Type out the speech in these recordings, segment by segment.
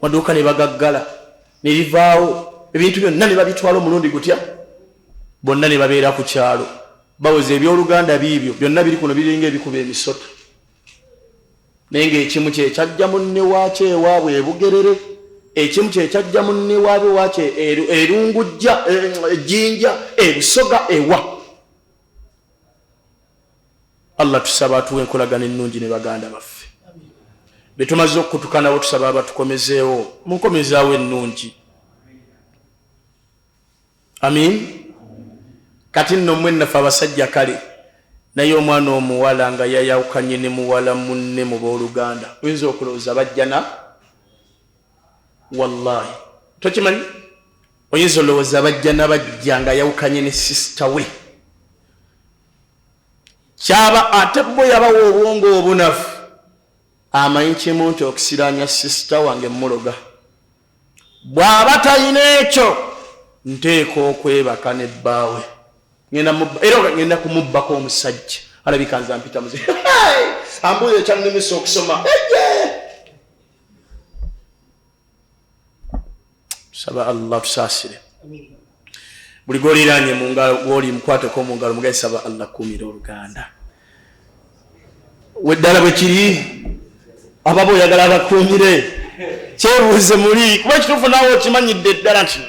maduuka ne bagaggala ne bivaawo ebintu byonna ne babitwala omulundi gutya bonna ne babeera ku kyalo bawoza ebyoluganda biibyo byonna biri kuno biringa ebikuba emisoto naye ng'ekimu kye kyajja munne waakyo ewaabwe ebugerere ekimu kye kyajja munne waabwe waakyo erungujja ejjinja ebusoga ewa Allah tusaba atuwe enkolagana ennungi ne baganda baffe betumaze okutukanawo tusaba abatukomezeewo munkomezaawo ennungi amin kati nno mmwe naffe abasajja kale naye omwana omuwala nga yayawukanye ne muwala munne mu booluganda oyinza okulowooza bajjana wallahi tokimanyi oyinza olowooza bajjana bajja nga yawukanye ne sisita we kyaba ate bwe yabawa obwongo obunafu amanyi kimu nti okisiraanya sisita wange muloga bw'aba talina ekyo nteeka okwebaka ne bbaawe era ngenda kumubbako omusajja alabika nze ampita muze ambuuza ekyannemesa okusoma tusaba Allah tusaasire buli goliraanye mu ngalo gwoli mukwateko mu ngalo mugaye saba Allah kuumira oluganda weddala bwe kiri ababa oyagala abakuumire kyebuuze muli kuba ekituufu naawe okimanyidde eddala nti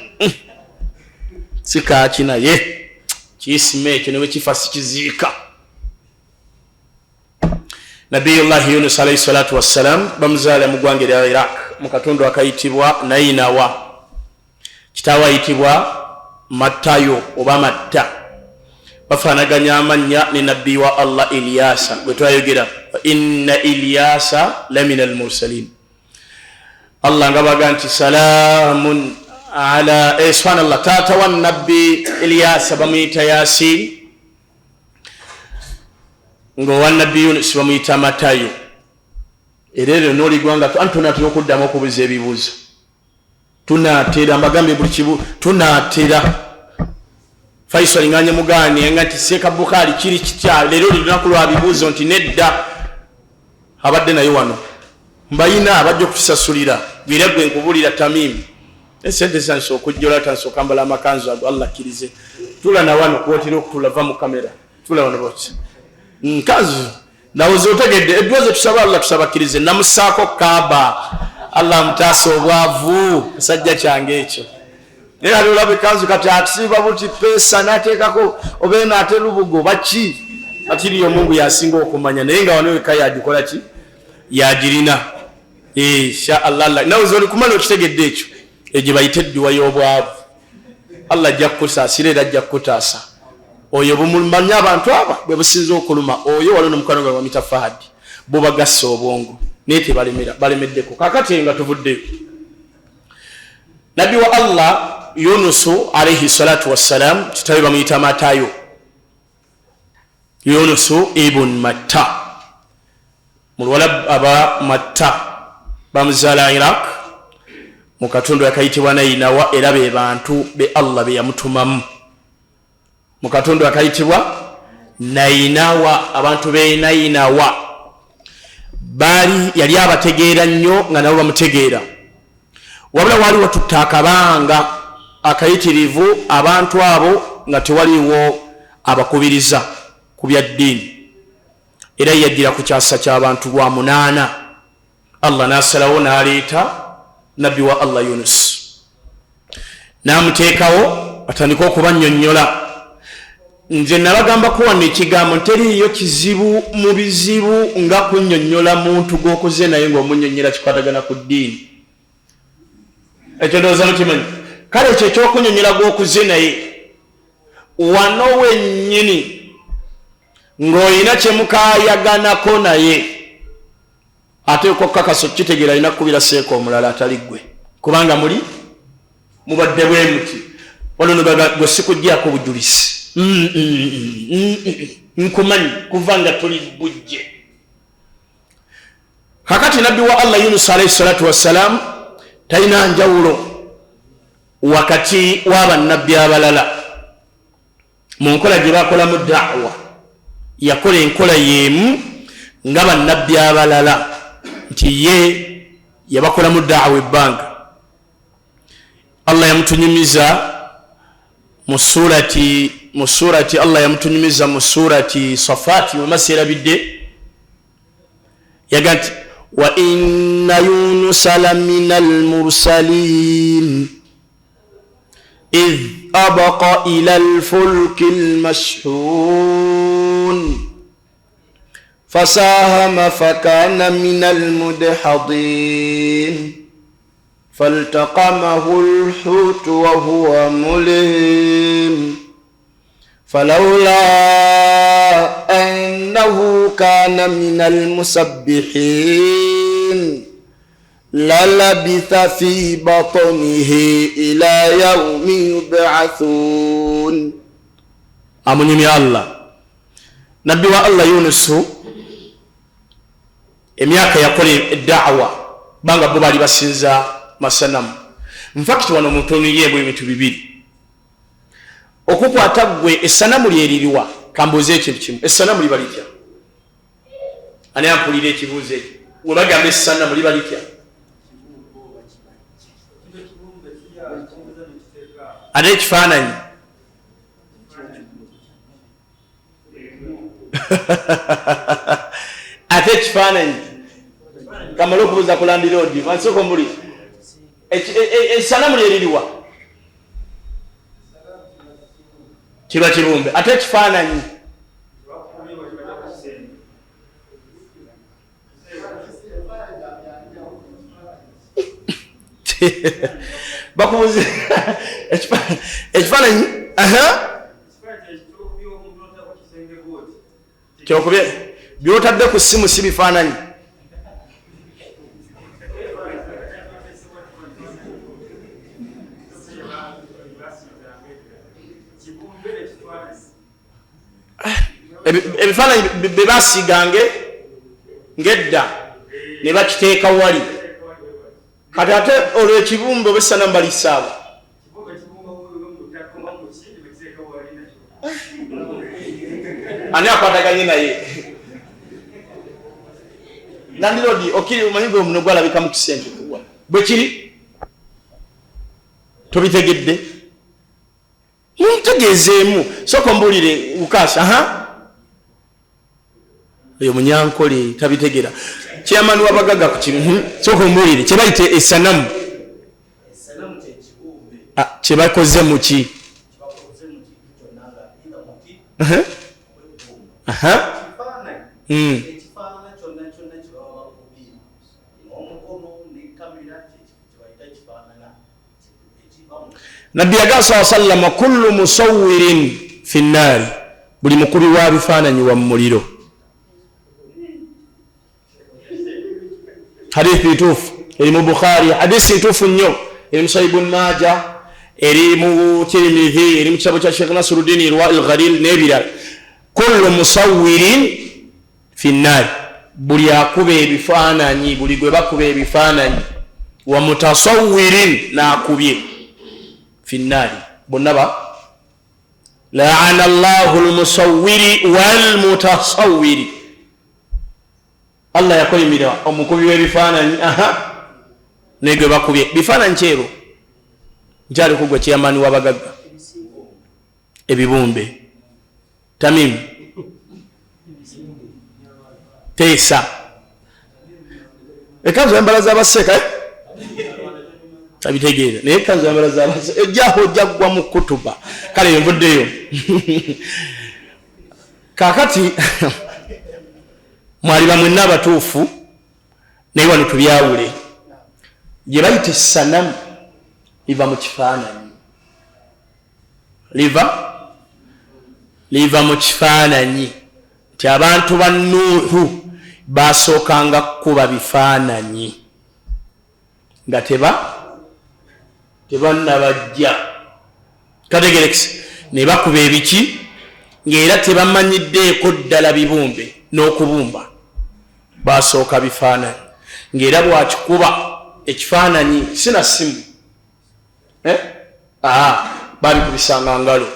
sikaaki naye kiisima ekyo ne bwe kifa sikiziika nabiyullahi yunus alayhi salatu wassalam bamuzaala mu ggwanga erya iraq mu katundu akayitibwa nainawa kitaawe ayitibwa Matayo oba Matta bafaanaganya amannya ne nabbi wa Allah Ilyasa gwe twayogera inna Ilyasa lamina almursalin Allah nga baga nti salamun ala subhanallah taata wa nabbi Ilyasa bamuyita Yasin ng'owa nabbi Yunus bamuyita Matayo era eryo n'oligwanga antonatera okuddamu okubuuza ebibuuzo tunatera mbagambe buli kibu tunatera Faisal nganye mugani nga nti Seka Bukhari kiri kitya lero lunaku lwa bibuuzo nti nedda abadde nayo wano mbayina abajja okutusasulira biregwe nkubulira Tamim esente sanso okujjola tanso kambala amakanzu ago Allah kirize tula na wano kuotira okutulava mu kamera tula wano boti nkazu nawozo tegedde edwaze tusaba Allah tusabakirize namusako Kaaba Allah mtaso obwavu sajja kyange ekyo era lulabe kanzu kati atusiba buti pesa nateekako obeena ate lubugo baki atiriyo Mungu yasinga okumanya naye nga wano eka yagikola ki yagirina insha Allah nawe zoli kumanya okitegedde ekyo egye bayite edduwa y'obwavu Allah ajja kukusaasira era ajja kukutaasa oyo bumumanya abantu aba bwe businza okuluma oyo waliwo n'omukwano gwa mitafahadi bo bagassa obwongo naye balemeddeko kakati nga tuvuddeyo nabbi wa Allah Yunusu alayhi salatu wassalam kitabe bamuyita Matayo Yunusu ibn Matta mulwala aba Matta bamuzaala Iraq mu katundu akayitibwa Nainawa era be bantu be Allah be yamutumamu mu katundu akayitibwa Nainawa abantu be Nainawa bali yali abategeera nnyo nga nabo bamutegeera wabula wali watutta akabanga akayitirivu abantu abo nga tewaliwo abakubiriza ku bya ddiini era yajjira ku kyasa ky'abantu bwa 8 Allah n'asalawo n'aleeta nabbi wa Allah Yunus n'amuteekawo atandika okubannyonnyola nze nabagamba ko wano ekigambo nteriyo kizibu mu bizibu nga kunnyonnyola muntu gw'okoze naye ng'omunnyonnyola kikwatagana ku ddiini ekyo ndowooza mukimanyi kale ekyo ekyokunnyonnyola gw'okuze naye wano wennyini ng'olina kyemukaayaganako naye ate okukakasa okukitegeera alina kukubira seeka omulala atali ggwe kubanga mubadde bwe muti wano gwe sikuggyako bujulizi nkumanyi kuva nga tuli bujje kakati nabbi wa Allah Yunus alayhi salatu wassalam talina njawulo wakati w'abannabbi abalala mu nkola gye bakolamu da'wa yakola enkola y'emu nga bannabbi abalala nti ye yabakola mu da'wa ebbanga Allah yamutunyumiza mu surati Allah yamutunyumiza mu surati Safati mu masira bidde yagati wa inna yunusa laminal mursalin إذ أبق إلى الفلك المشحون فساهم فكان من المدحضين فالتقمه الحوت وهو مليم فلولا أنه كان من المسبحين للبث في بطنه إلى يوم يبعثون أمني الله نبي الله يونس emyaka yakole da'wa banga bo bali basinza masanamu mfakiti wano mutonye bwe bintu bibiri okukwata gwe esanamu lyeririwa kamboze ekintu kimu esanamu libalitya ani ampulire ekibuuze we bagamba esanamu libalitya ate ekifaananyi ate ekifaananyi kamala okubuuza ku landiroodi mansoko muli esanamu lyeririwa kiba kibumbe ate ekifaananyi bakubuuze ekifaananyi kyokubye byotadde ku simu si bifaananyi ebifaananyi bebasigange ngedda ne bakiteeka wali kati ate olwo ekibumbe obesanamu balisaaba ani akwataganye naye nandirodi okiri omanyi gwe omuno gwalabika mu kisente kuwa bwe kiri tobitegedde muntegeezeemu soko mbuulire Lukasa oyo munyankole tabitegera kyamani wabagaga ku kintu soko mbuulire kye bayite esanamu kye bakoze mu ki Nabbi sallallahu alayhi wasallam kullu musawwirin fi an-nar buli mukubi wa bifaananyi wa muliro hadithi tufu eri mu Bukhari hadithi tufu nnyo eri mu Sahih Ibn Majah eri mu Tirmidhi eri mu kitabo kya Sheikh Nasruddin Irwa al-Ghalil nebira kullu musawwirin fi an-nar buli akube bifaananyi buli gwe bakube bifaananyi wa mutasawwirin na akubye في النار بنبا لعن الله المصور والمتصور الله يقول ميدا omukubi w'ebifaananyi negwe bakubye bifaananyi kyero njali kugwa kyamani wabagagga ebibumbe Tamim Tesa ekazo embalaza abaseka tabitegeera naye kanza amaraza abase ejjaho jaggwa mu kutuba kale mvuddeyo kakati mwali bamwenna abatuufu naye wano tubyawule gye bayita essanamu liva mu kifaananyi liva mu kifaananyi nti abantu ba Nuuhu basookanga kuba bifaananyi nga tebannabajja kategerekisi ne bakuba ebiki ng'era tebamanyiddeeko ddala bibumbe n'okubumba basooka bifaananyi ng'era bwakikuba ekifaananyi sina simu babikubisanga ngalo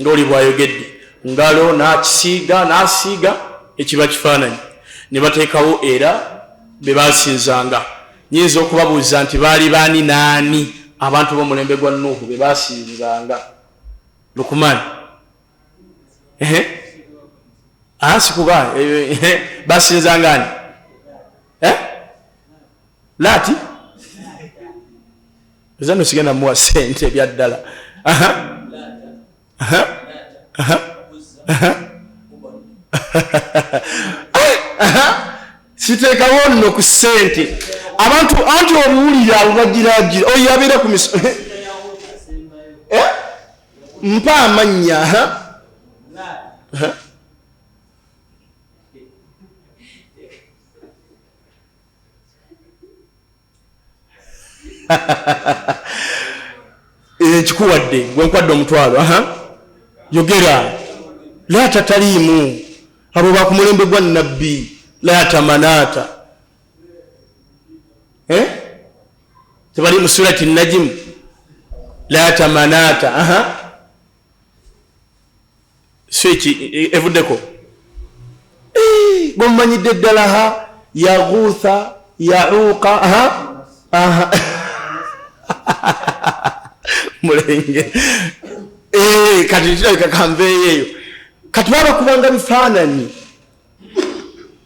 ng'oli bwayogedde ngalo n'asiiga ekiba kifaananyi ne bateekawo era be basinzanga nyinza okubabuuza nti baali baani naani abantu b'omulembe gwa Nuuhu be basinzanga Lukumani sikuba basinzanga ani Laati zano sigenda muwa sente byaddala siteekawo nno ku ssente abantu anti obuwulira obubagiragira oyo abeera ku miso mpa amannya kikuwadde gwe nkwadde omutwalo yogera Laata taliimu abo bakumulembe gwa nabbi Laata Manata tebali mu surati Najm Laata Manata sweki evuddeko bomanyidde ddala Yaghutha Yauqa mulenge kati kirabika kambeeyo kati baba kubanga bifaananyi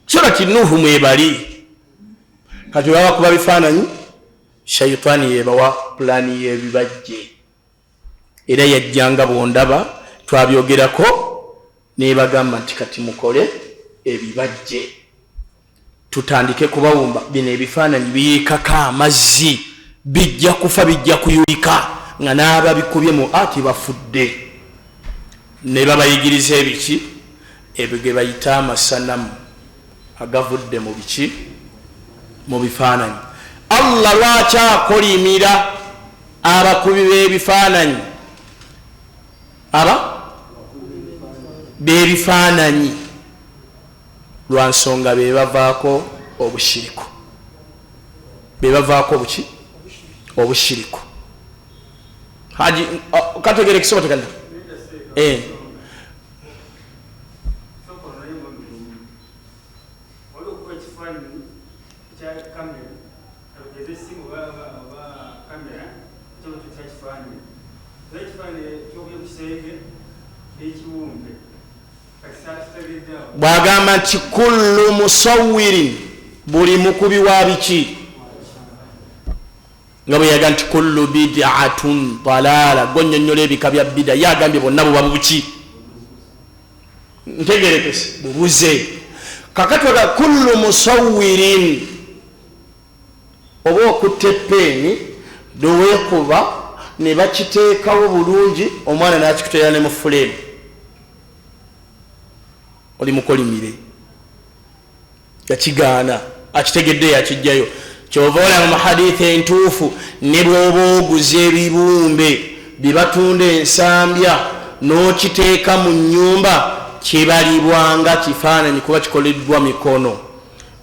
surati Nuuhu mwebali kati baba kuba bifaananyi shayitaani yebawa pulaani y'ebibajje era yajjanga bondaba twabyogerako nebagamba nti kati mukole ebibajje tutandike kubawumba bino ebifaananyi biyiikako amazzi bijja kufa bijja kuyulika nga naaba bikubye mu ati bafudde ne babayigiriza ebiki ebyo ge bayita amasanamu agavudde mu biki mu bifaananyi Allah lwaki akolimira abakubi b'ebifaananyi b'ebifaananyi lwa nsonga bebavaako obushiriku bebavaako buki obushiriku haji kategere kisoba tekana bwagamba nti kullu musawwirin buli mukubi wa biki nga bwe yaga nti kullu bid'atun dalala gonyonyola ebika bya bida yagambye bonna buba buki ntegerekese bubuze kakatwaga kullu musawwirin oba okutte peeni doweekuba ne bakiteekawo bulungi omwana n'akikuteera ne mu fulemu oli mukolimire yakigaana akitegedde yakijjayo kyova olaba mu hadithi entuufu ne bw'oba oguza ebibumbe bibatunda ensambya n'okiteeka mu nnyumba kibalibwanga kifaananyi kuba kikoleddwa mikono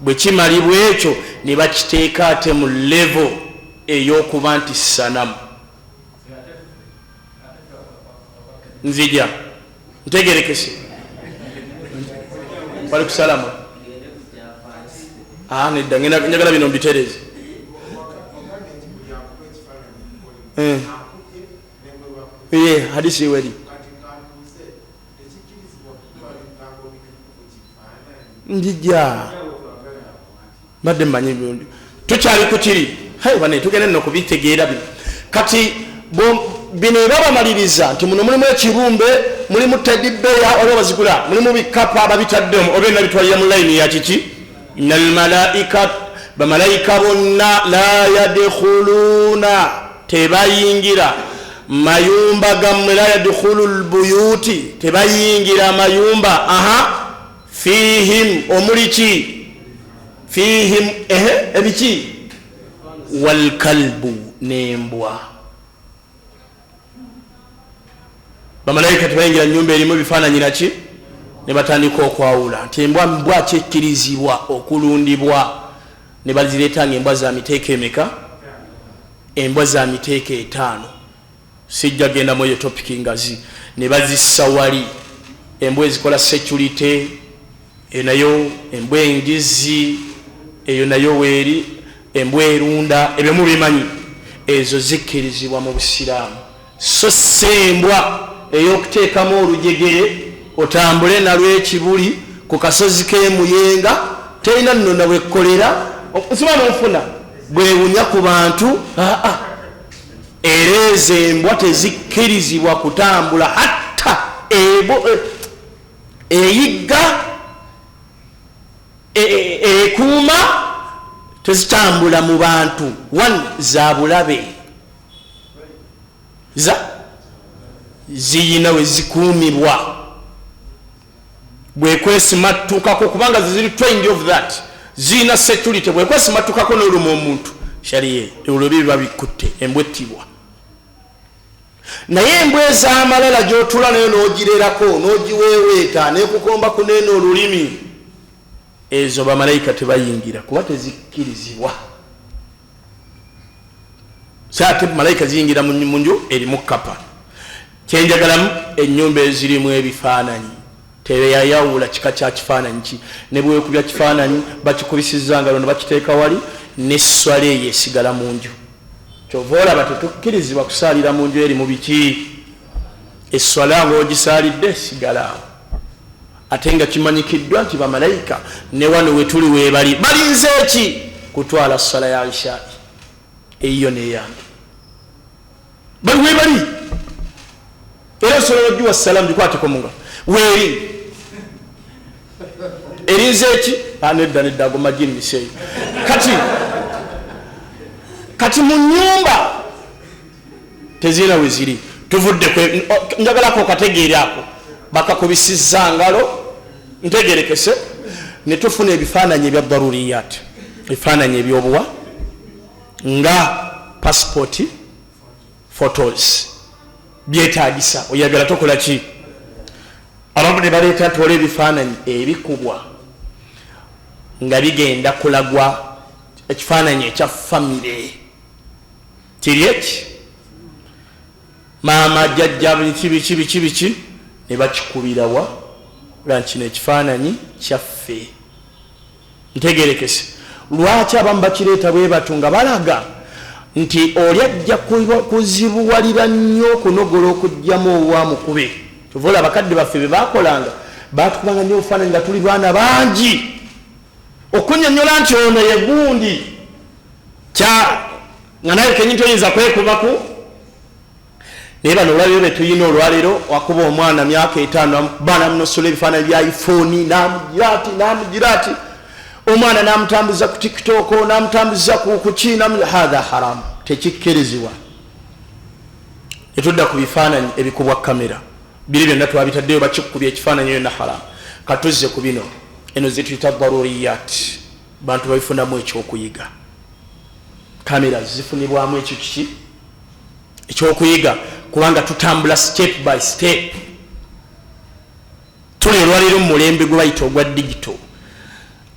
bwe kimalibwa ekyo ne bakiteeka ate mu levo ey'okuba nti sanamu nzija ntegerekese bali kusalama nedda njagala bino mbitereze hadisi weri njija badde mmanyi tukyali ku kiri bane tugende nno kubitegeera bino kati bino ebabamaliriza nti muno mulimu ekibumbe mulimu tedibbeya oba bazigula mulimu bikapa ababitaddemu oba nabitwalira mu layini ya kiki nalmalaika bamalayika bonna la yadkhuluna tebayingira mayumba gammwe la yadkhulu lbuyuti tebayingira mayumba fihim omuliki fihim ebiki walkalbu nembwa bamalayika tebayingira nyumba erimu ebifaananyi naki ne batandika okwawula nti embwa kyekkirizibwa okulundibwa ne bazireeta nga embwa za miteeka emeka embwa za miteeka 5 sijja gendamu eyo topiki ngazi ne bazissa wali embwa ezikola security eyo nayo embwa engizi eyo nayo weeri embwa erunda ebyo mubimanyi ezo zikkirizibwa mu Busiraamu so sembwa ey'okuteekamu olujegere otambule nalwo ekibuli ku kasozi k'emuyenga terina nno na bwekkolera nsima nonfuna bwewunya ku bantu era ezo embwa tezikkirizibwa kutambula hatta eyigga ekuuma tezitambula mu bantu za bulabe ziyina we zikuumibwa bwekwesimatukako kubanga ziri trained of that ziyina security bwekwesimatukako n'oluma omuntu shariye olwo biba bikutte embwa ettibwa naye embwa ez'amalala gy'otula nayo n'ogirerako n'ogiweeweeta n'ekukomba ku neeno olulimi ezo bamalayika tebayingira kuba tezikkirizibwa saate malayika ziyingira mu nju erimu kapa kyenjagalamu ennyumba ezirimu ebifaananyi teyayawula kika kya kifaananyi ki ne bwekubya kifaananyi bakikubisiza ngalo ne bakiteeka wali n'esswala eyo esigala mu nju kyova olaba tetukkirizibwa kusaalira mu nju eri mu biki esswala ng'ogisaalidde esigala ate nga kimanyikiddwa nti bamalayika ne wano wetuli weebali balinze eki kutwala ssala ya ishai eyiyo neyange bali weebali era osobola ogiwa salaamu gikwateko munga weeri erinze eki nedda ago majini miseeyo kati mu nyumba tezirina we ziri tuvudde njagalako okategeera ako bakakubisiza ngalo ntegerekese ne tufuna ebifaananyi ebya daruriyat ebifaananyi ebyobuwa nga passport photos byetaagisa oyagala tokola ki abamu ne baleeta nti waliwo ebifaananyi ebikubwa nga bigenda kulagwa ekifaananyi ekya famire kiri eki maama jjajja biki ne bakikubirawa nga kino ekifaananyi kyaffe ntegerekese lwaki abamu bakireeta bwe batu nga balaga nti oli ajja kuzibuwalira nnyo okunogola okugjamu obwamukube tuvola abakadde baffe be bakolanga batukubanga nnyo obufaananyi nga tuli baana bangi okunyonnyola nti ono ye gundi nga naye kenyinti oyinza kwekubaku naye bano olwaliro betuyina olwaliro wakuba omwana myaka 5 baana munosola ebifaananyi bya iphone namugira ati omwana namutambuza ku tiktok namutambuza ku ki hatha haramu tekikkirizibwa etudda ku bifaananyi ebikubwa kamera biri byonna twabitaddeyo bakikubya ekifaananyi yonna haramu katuzze ku bino eno zetuyita daruriyat bantu babifunamu ekyokuyiga kamera zifunibwamu ekyo kiki ekyokuyiga kubanga tutambula step by step tuli olwaliro mu mulembe gwe bayita ogwa digital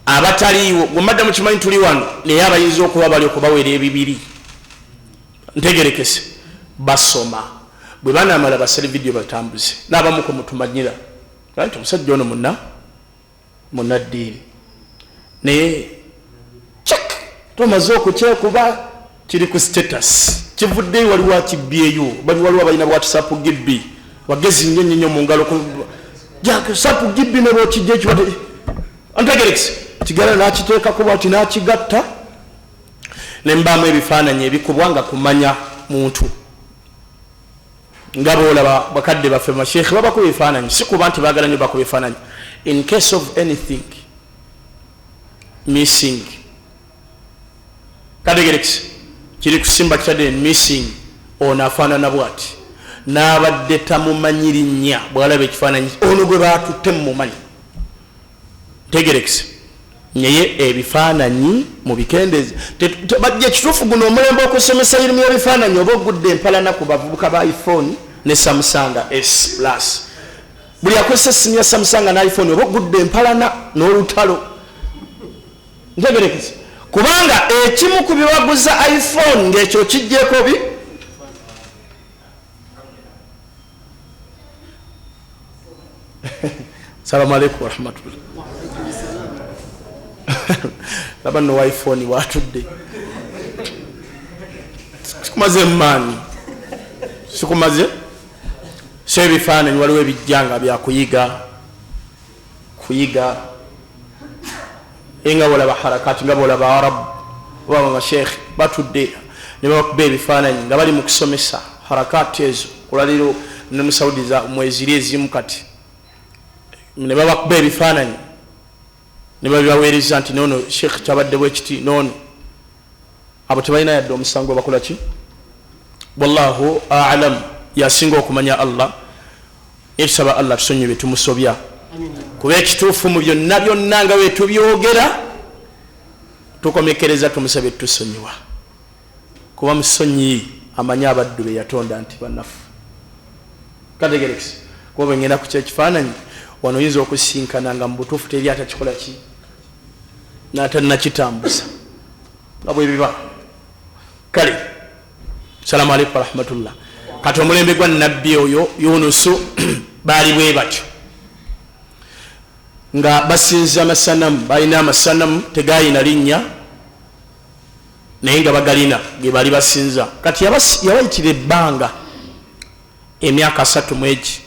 abataliiwo gwemadda mu kimanyi tuli wano naye abayinza okuba bali okubawera ebibiri ntegerekese basoma bwe banamala basale vidiyo batambuze n'abamu ku mutumanyira nti omusajja ono munnaddiini naye cek tomaze okukyekuba kiri ku status kivuddeyo waliwo akibyeyo bali waliwo abalina bwatisapu gibbi wagezi nnyo mu ngalo sapu gibbi ne bwokijja ekibadde antegerekese kigala nakiteekako bwati nakigatta nembaamu ebifaananyi ebikubwa nga kumanya muntu nga boolaba bakadde baffe masheekhe babakuba ebifaananyi si kuba nti baagala nnyo bakuba ebifaananyi in case of anything missing kategerekese kiri kusimba kitadde missing ono afaanana bwati n'abadde tamumanyi linnya bwalaba ekifaananyi ono gwe baatutte mumumanyi tegerekese naye ebifaananyi mu bikendezi bajja ekituufu guno omulembe okusomesa irimu y'ebifaananyi oba ogudde empalana ku bavubuka ba iphone ne Samsung S plus buli akozesa essimu ya Samsung na iphone oba ogudde empalana n'olutalo ntegerekese kubanga ekimu ku biwaguza iphone ng'ekyo kijjeko bi salamu alaikum warahmatullah laba no iphone watudde sikumaze mmaanyi sikumaze so ebifaananyi waliwo ebijjanga byakuyiga kuyiga nga bolaba harakati nga bolaba arabu oba bashekhe batudde ne bakuba ebifaananyi nga bali mu kusomesa harakati ezo kulaliro ne musaudiza mweziri ezimu kati ne babakuba ebifaananyi ne babibaweereza nti noono shekhe kyabadde bwekiti noono abo tebalina yadde omusango bakola ki wallahu a'lam yasinga okumanya Allah etusaba Allah tusonyiwe tumusobya kuba ekituufu mu byonna byonna nga bwe tubyogera tukomekereza tumusabe tusonyiwa kuba musonyi amanya abaddu be yatonda nti bannafu kategerekisi kuba bwengenda ku kyekifaananyi wano oyinza okusinkana nga mu butuufu teri atakikola ki n'atannakitambuza nga bwe biba kale salaamu alaikum warahmatullah kati omulembe gwa nabbi oyo Yunusu baali bwe batyo nga basinza amasanamu balina amasanamu tegayina linnya naye nga bagalina ge bali basinza kati yawayitira ebbanga emyaka 3 mwegi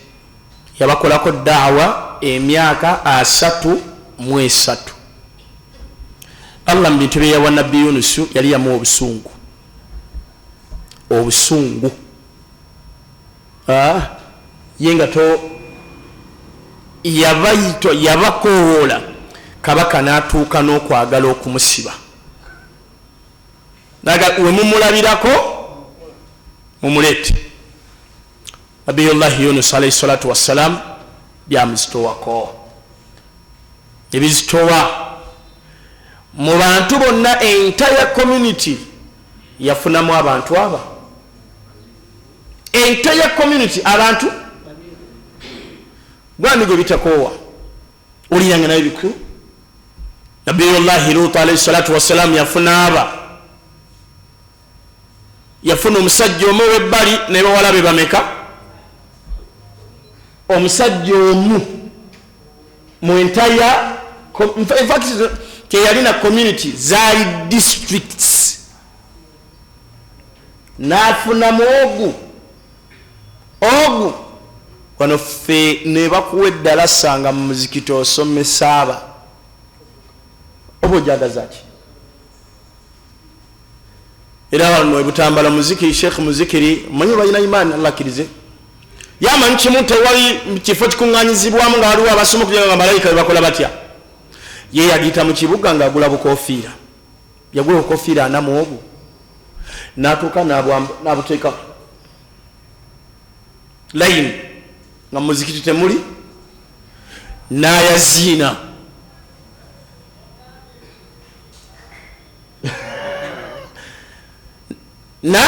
yabakolako daawa emyaka 33 Allah mu bintu bye yawa nabbi Yunusu yali yamuwa obusungu yenga to yabakoola kabaka n'atuuka n'okwagala okumusiba naga we mumulabirako mumuleete nabiyullahi Yunus alayhi salatu wassalam byamuzitowako ebizitowa mu bantu bonna entire community yafunamu abantu aba entire community abantu gwani gwe bitakoowa oliyanga nayo bikulu nabiyullahi Lut alayhi salatu wassalam yafuna omusajja omu webbali ne bawala be bameka omusajja omu mu entire in fact teyalina community zaali districts nafunamu ogu wano ffe ne bakuwa eddala sanga mu muzikiti osomesa aba oba ojagazaki era wano ebutambala muzikiri Sheikh muzikiri manyi balina imaani Allah akkirize yamanyi kimu tewali kifo kikuŋŋaanyizibwamu nga waliwo abasoma okugira nga malayika bebakola batya ye yagiyita mu kibuga ng'agula bukofiira yagula bukofiira anamu ogu n'atuuka n'abuteeka layini nga muzikiti temuli n'ayaziina na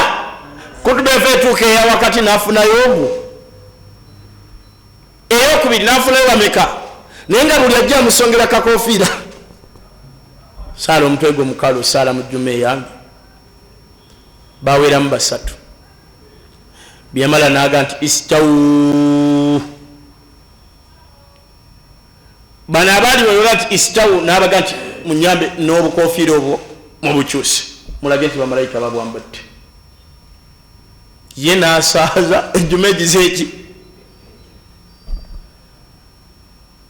kutuba efa etuuka eya wakati n'afunayo ogu eyokubiri n'afunayo bameka naye nga buli ajja amusongera kakofiira saala omutwe gwe mukalu saala mu jjuma eyange baweramu 3 byamala naga nti istawu bana abali bayoga nti istawu nabaga nti munyambe n'obukofiira obwo mubukyuse mulage nti bamalayika babwambadde ye n'asaaza ejjuma egizeeki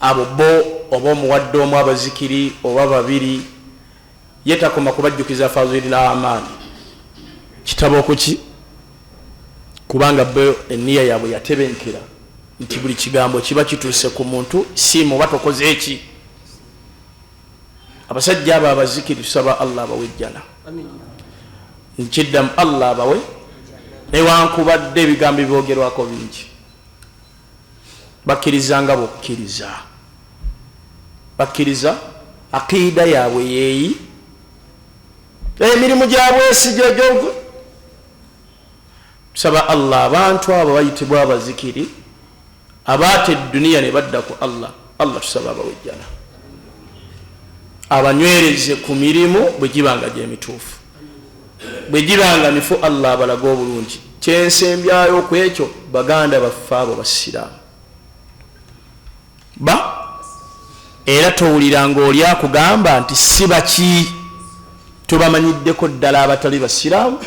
abo bo oba omuwadde omu abazikiri oba babiri yetakoma kubajjukiza fazilina amaani kitabo kuki kubanga bo eniya yabwe yatebenkera nti buli kigambo kiba kituuse ku muntu si muba tokoze eki abasajja abo abazikiri tusaba Allah abawejjana nkiddamu Allah abawe newankubadde ebigambo byogerwako bingi bakkirizanga bokkiriza bakkiriza akiida yaabwe yeeyi emirimu gyabwe sijojogo tusaba Allah abantu abo bayitibwa abazikiri abaate edduniya ne badda ku Allah tusaba abawejjana abanywereze ku mirimu bwe gibanga gy'emituufu bwe gibanga mifu Allah abalaga obulungi kyensembyayo ku ekyo baganda baffe abo basiraamu era towuliranga oli akugamba nti si baki tubamanyiddeko ddala abatali basiraamu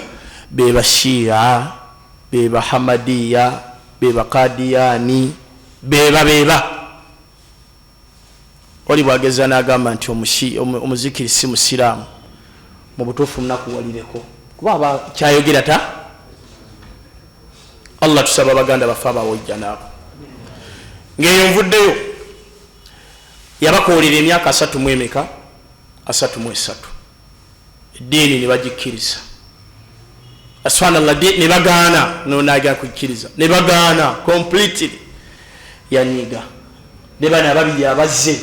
beba Shia, beba Hamadiya, beba Kadiyani, beba oli bwageza n'agamba nti omuzikiri si musiraamu mu butuufu munakuwalireko kuba aba kyayogera ta. Allah tusaba baganda bafe abawojja naabo. Ng'eyo nvuddeyo yabakoolera emyaka 33 eddiini ne bagikkiriza. Subhanallah, ne bagaana nonaga kukkiriza, ne bagaana completely. Yanyiga ne bana babiri abazze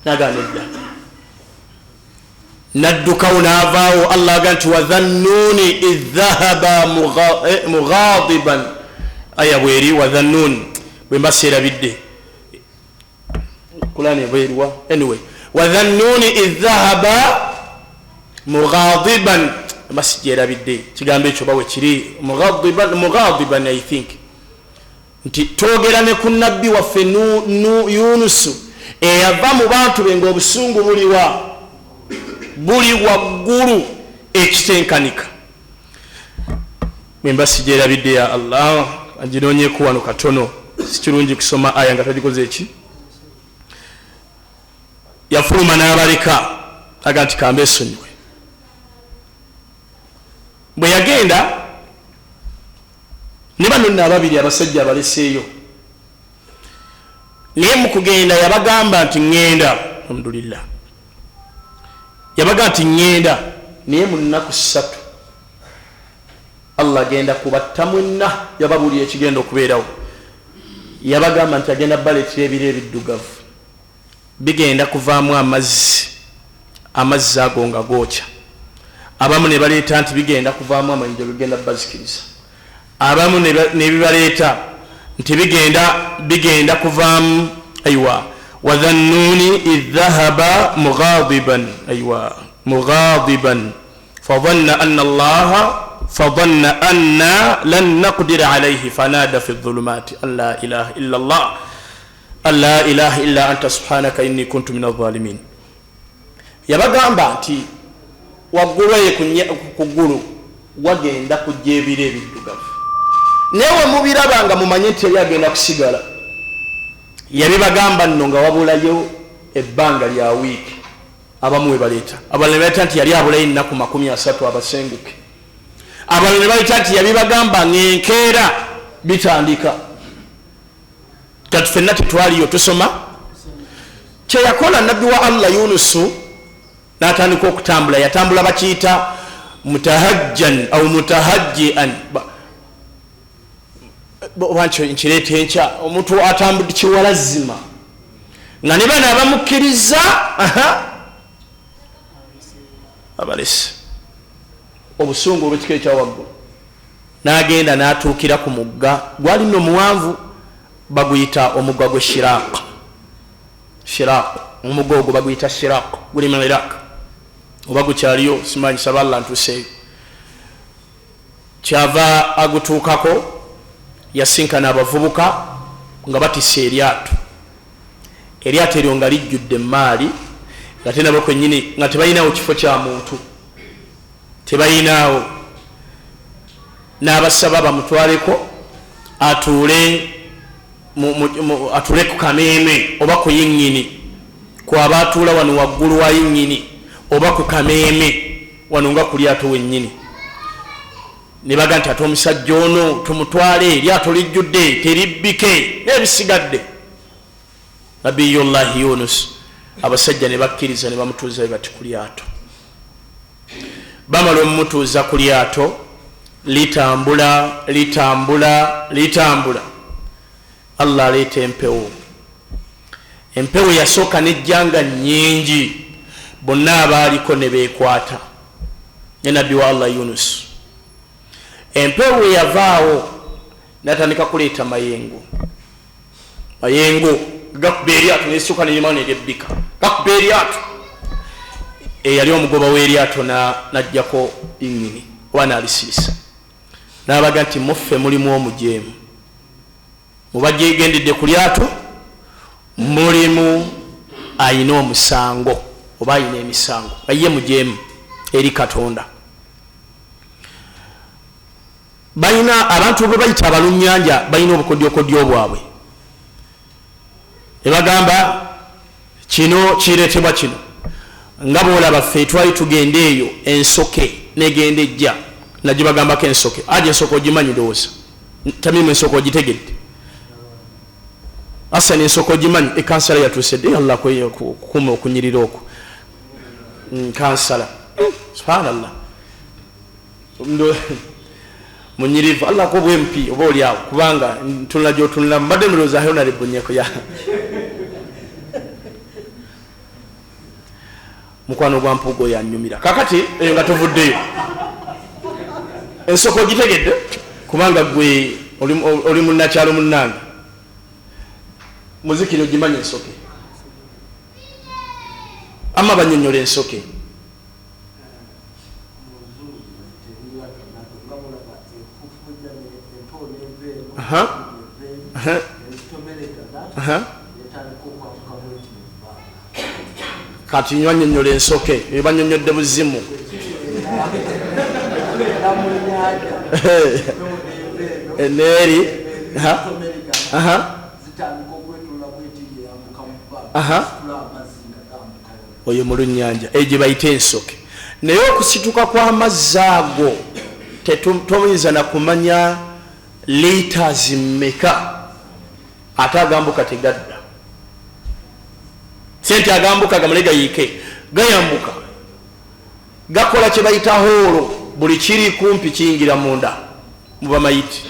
nagaana edda naddukawo n'avaawo. Allah aga nti wadhannuni idh dhahaba mughadiban. Aya bweri wadhannuni bwe mbaseerabidde kulani bweriwa anyway wadhannuni idh dhahaba mughadiban masijerabidde kigambo ekyo bawe kiri mughadiban I think nti togera ne ku nabbi waffe Yunusu eyava mu bantu be ng'obusungu buli waggulu ekitenkanika. Mwemba sijerabidde ya Allah anjinoonyeku wano katono sikirungi kusoma aya nga tagikoze eki. Yafuluma n'abaleka aga nti kambe esonyiwe. Bwe yagenda ne bano nno ababiri abasajja abaleseeyo naye mu kugenda yabagamba nti ŋŋenda alhamdulillah yabaga nti ŋŋenda naye mu nnaku 3 Allah agenda kubatta mwenna yababuulira ekigenda okubeerawo. Yabagamba nti agenda baleetera ebiro ebiddugavu bigenda kuvaamu amazzi ago nga gookya. Abamu ne baleeta nti bigenda kuvaamu amayinja bigenda bazikiriza. Abamu ne bibaleeta nti bigenda kuvaamu aywa wadhannuni idh dhahaba mughadiban fadhanna anna lan naqdir alayhi fanada fi dhulumati an la ilaha illa Allah an la ilaha illa anta subhanaka inni kuntu min adh-dhalimin. Yabagamba nti waggulwaye ku ggulu wagenda kujja ebiro ebiddugavu newe mubirabanga mumanye nti yali agenda kusigala. Yabibagamba nno nga wabulayo ebbanga lya wiiki. Abamu we baleeta abalala ne baleeta nti yali abulayo ennaku 30 abasenguke. Abalala ne baleeta nti yabibagamba ng'enkeera bitandika. Kati ffenna tetwaliyo tusoma kye yakola nabbi wa Allah Yunusu n'atandika okutambula. Yatambula bakiyita mutahajjan au mutahajjian wancho nkireete enkya omuntu atambudde kiwalazima nga ne bana abamukkiriza abalesi obusungu olw'ekika ekyawaggulu. N'agenda n'atuukira ku mugga gwali nno muwanvu baguyita omugga gwe Shiraq. Omugga ogwo baguyita Shiraq guli mu Iraq oba gukyaliyo simanyi saba Allah ntuseeyo. Kyava agutuukako yasinkana abavubuka nga batise eryato eryo nga lijjudde emaali nga te nabo kwennyini nga tebalinawo kifo kya muntu tebalinawo. N'abasaba bamutwaleko atuule ku kameeme oba ku yinnyini kwaba atuula wano waggulu wa yinnyini oba ku kameeme wano nga ku lyato wennyini. Ne baga nti ate omusajja ono tumutwale eryato lijjudde teribbike n'ebisigadde. Nabiyullahi Yunus abasajja ne bakkiriza ne bamutuuza bati ku lyato. Bamala omumutuuza ku lyato litambula. Allah aleeta empewo. Empewo yasooka n'ejjanga nnyingi bonna abaaliko ne beekwata ne nabbi wa Allah Yunus. Empewo yavaawo n'atandika kuleeta mayengo gakuba eryato nesooka nenyuma neryebbika gakuba eryato. Eyali omugoba w'eryato n'ajjako yinnyini oba n'alisirisa n'abaga nti muffe mulimu omujeemu mubagyegendedde ku lyato mulimu ayina omusango oba ayina emisango nga ye mujeemu eri Katonda. bayina abantu bwe bayita abalunnyanja bayina obukodyokodyo bwabwe ebagamba kino kiretebwa kino nga boolaba ffe twali tugenda eyo ensoke negenda ejja najje bagambako ensoke aje ensoke ogimanyi ndowooza tamimu ensoke ogitegedde asa nensoke ogimanyi ekansala yatuusedde allah kukuma okunyirira okwo kansala subhanallah munyirivu allah ko bwempi oba oliawo kubanga tunula gyotunula mbadde ndowooza honalebonyeko ya mukwano gwa mpuuga yanyumira kakati eyo nga tovuddeyo ensoko ogitegedde kubanga gwe oli munnakyalo munnange muzikiri ogimanyi ensoke ama banyonyola ensoke kati nywanyonyola ensoke ebanyonyodde buzimu eneri oyo mulunnyanja eyo gye bayita ensoke naye okusituka kw'amazzi ago tomuyinza nakumanya liters mmeka ate agambuka tegadda sente agambuka gamale gayiike gayambuka gakola kye bayita hoolo buli kiri kumpi kiyingira munda mubamayiti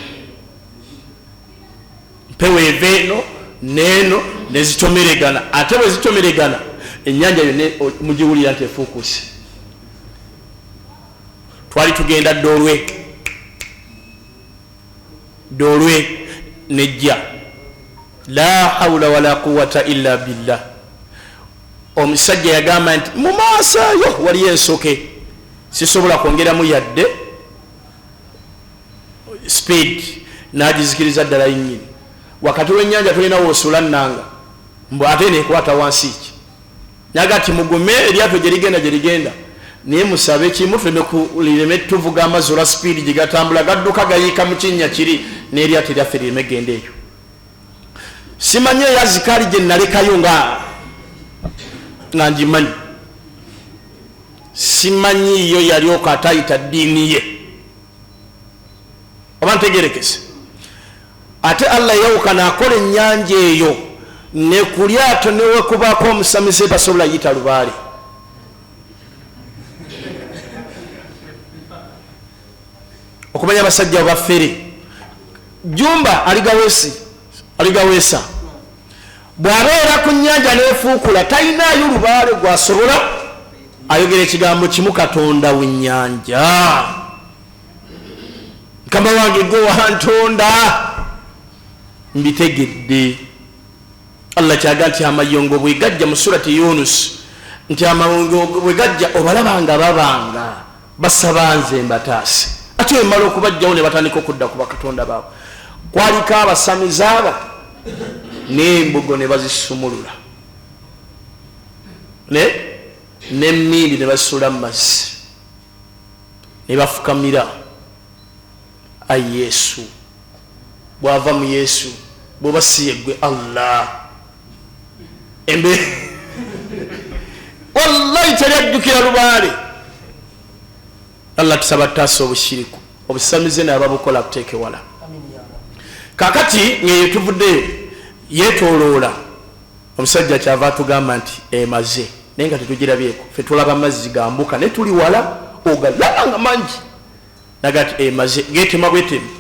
mpewo eva eno neeno nezitomeregana ate bwe zitomeregana ennyanja yonna mugiwulira nti efuukuse twali tugenda dolwe nejja la hawla wala quwata illa billah omusajja yagamba nti mu maaso eyo waliyo ensoke sisobola kwongeramu yadde speed n'agizikiriza ddala yennyini wakati w'ennyanja tulina woosula nnanga mbu ate neekwata wansi ki naga ti mugume eryato gye ligenda naye musabe kimu tuleme tuvuga amazzi olwa speed gye gatambula gadduka gayiika mu kinnya kiri n'eryato eryaffe lireme genda eyo simanye yazikaali gye nalekayo nga ngimanyi simanyiyo yalyoka atayita ddiini ye oba ntegerekese ate allah yawukana akola ennyanja eyo ne ku lyato newekubaako omusamize tasobola yita lubaale okumanya abasajja baffere jumba aligaweesa bw'abeera ku nnyanja neefuukula talinayo lubaale gwasobola ayogera ekigambo kimu katonda w'ennyanja mukama wange gwe wantonda mbitegedde allah kyaga nti amayongo bwe gajja mu surati yunus nti amayongo bwe gajja obalabanga babanga basaba nze mbataase ate emala okubajjawo ne batandika okudda ku bakatonda baabwe kwaliko abasamiza aba n'embogo ne bazisumulula n'emmindi ne basula mu mazzi ne bafukamira ayi yesu bwava mu yesu bwoba si yeggwe allah embe wallahi teryajjukira lubaale allah tusaba taasa obushiriku obusamize naye ababukola buteeke wala kakati ngeyo tuvuddeyo yeetooloola omusajja kyava atugamba nti emaze naye nga tetugirabyeko fe tulaba amazzi gambuka ne tuli wala ogalaba nga mangi naga ti emaze geetema bwetemi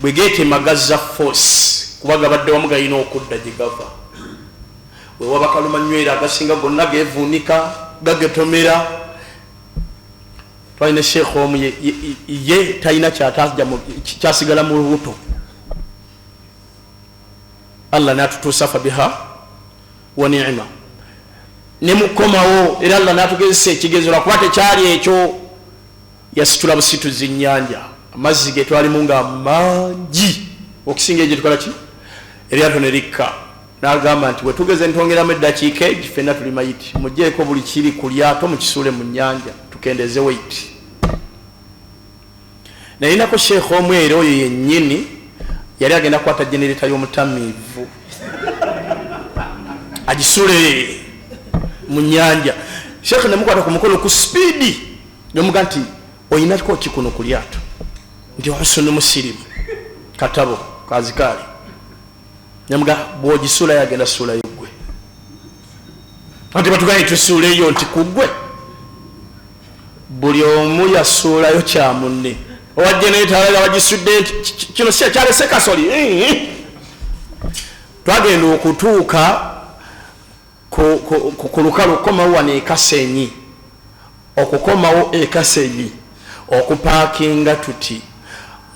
bwe geetema gazza force kuba gabadde wamu galina okudda gye gava wewaba kalumanywera agasinga gonna geevuunika gagetomera twalina sheekh omu ye talina kyasigala mu lubuto allah natutuusa fabiha wa ni'ima ne mukomawo era allah natugezesa ekigezo lwakuba tekyali ekyo yasitula busituzi nnyanja amazzi ge twalimu nga mangi okusinga egyo tukola ki eryato ne likka n'agamba nti wetugeze ntongeramu eddakiika egi ffenna tuli mayiti mugjeeko buli kiri ku lyato mukisuule mu nnyanja tukendeze weiti nalinako sheekh omwere oyo yennyini yali agenda kukwata genereta y'omutamiivu agisule mu nnyanja. Sheekh namukwata ku mukono ku sipiidi nomuga nti oyinako ki kuno ku lyato nti Husnu musirimu katabo kazikaali namuga bw'ogisula yagenda sulayo gwe ati batugaye tusuuleyo nti kugwe buli omu yasuulayo kya munne owa genereta alaga bagisudde nti kino si kyalese kasoli twagenda okutuuka ku lukalu okukomawo wano ekasenyi okukomawo ekasenyi okupaakinga tuti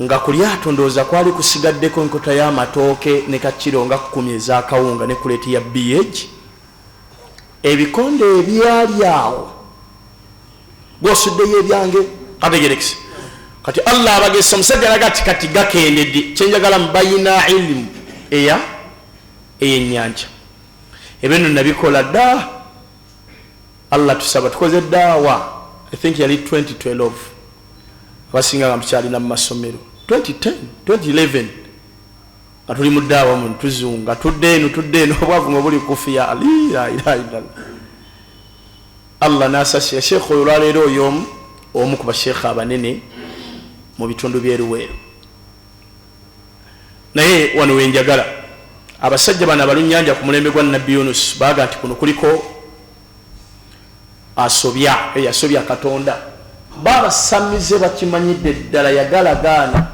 nga ku lyato ndowooza kwali kusigaddeko enkota y'amatooke ne kakiro nga 10 ez'akawunga ne kuleti ya BH ebikonde ebyali awo gwosuddeyo ebyange ategerekise kati Allah abagesa omusajja alaga ati kati gakendedde kyenjagala mubayina ilimu ey'ennyanja ebintu nabikola dda Allah tusaba tukoze ddawa I think yali 2012 abasinga nga mukyalina mu masomero 2010 2011 nga tuli mu ddaawa mu ntuzunga tudde eno obwavu nga buli kufiya Allah nasasira sheekh oyo olwaleero oyo omu ku basheekha abanene mu bitundu by'eruweero naye wano wenjagala abasajja bano abalunnyanja ku mulembe gwa Nabbi Yunus baaga nti kuno kuliko yasobya Katonda babasamize bakimanyidde ddala yagalagaana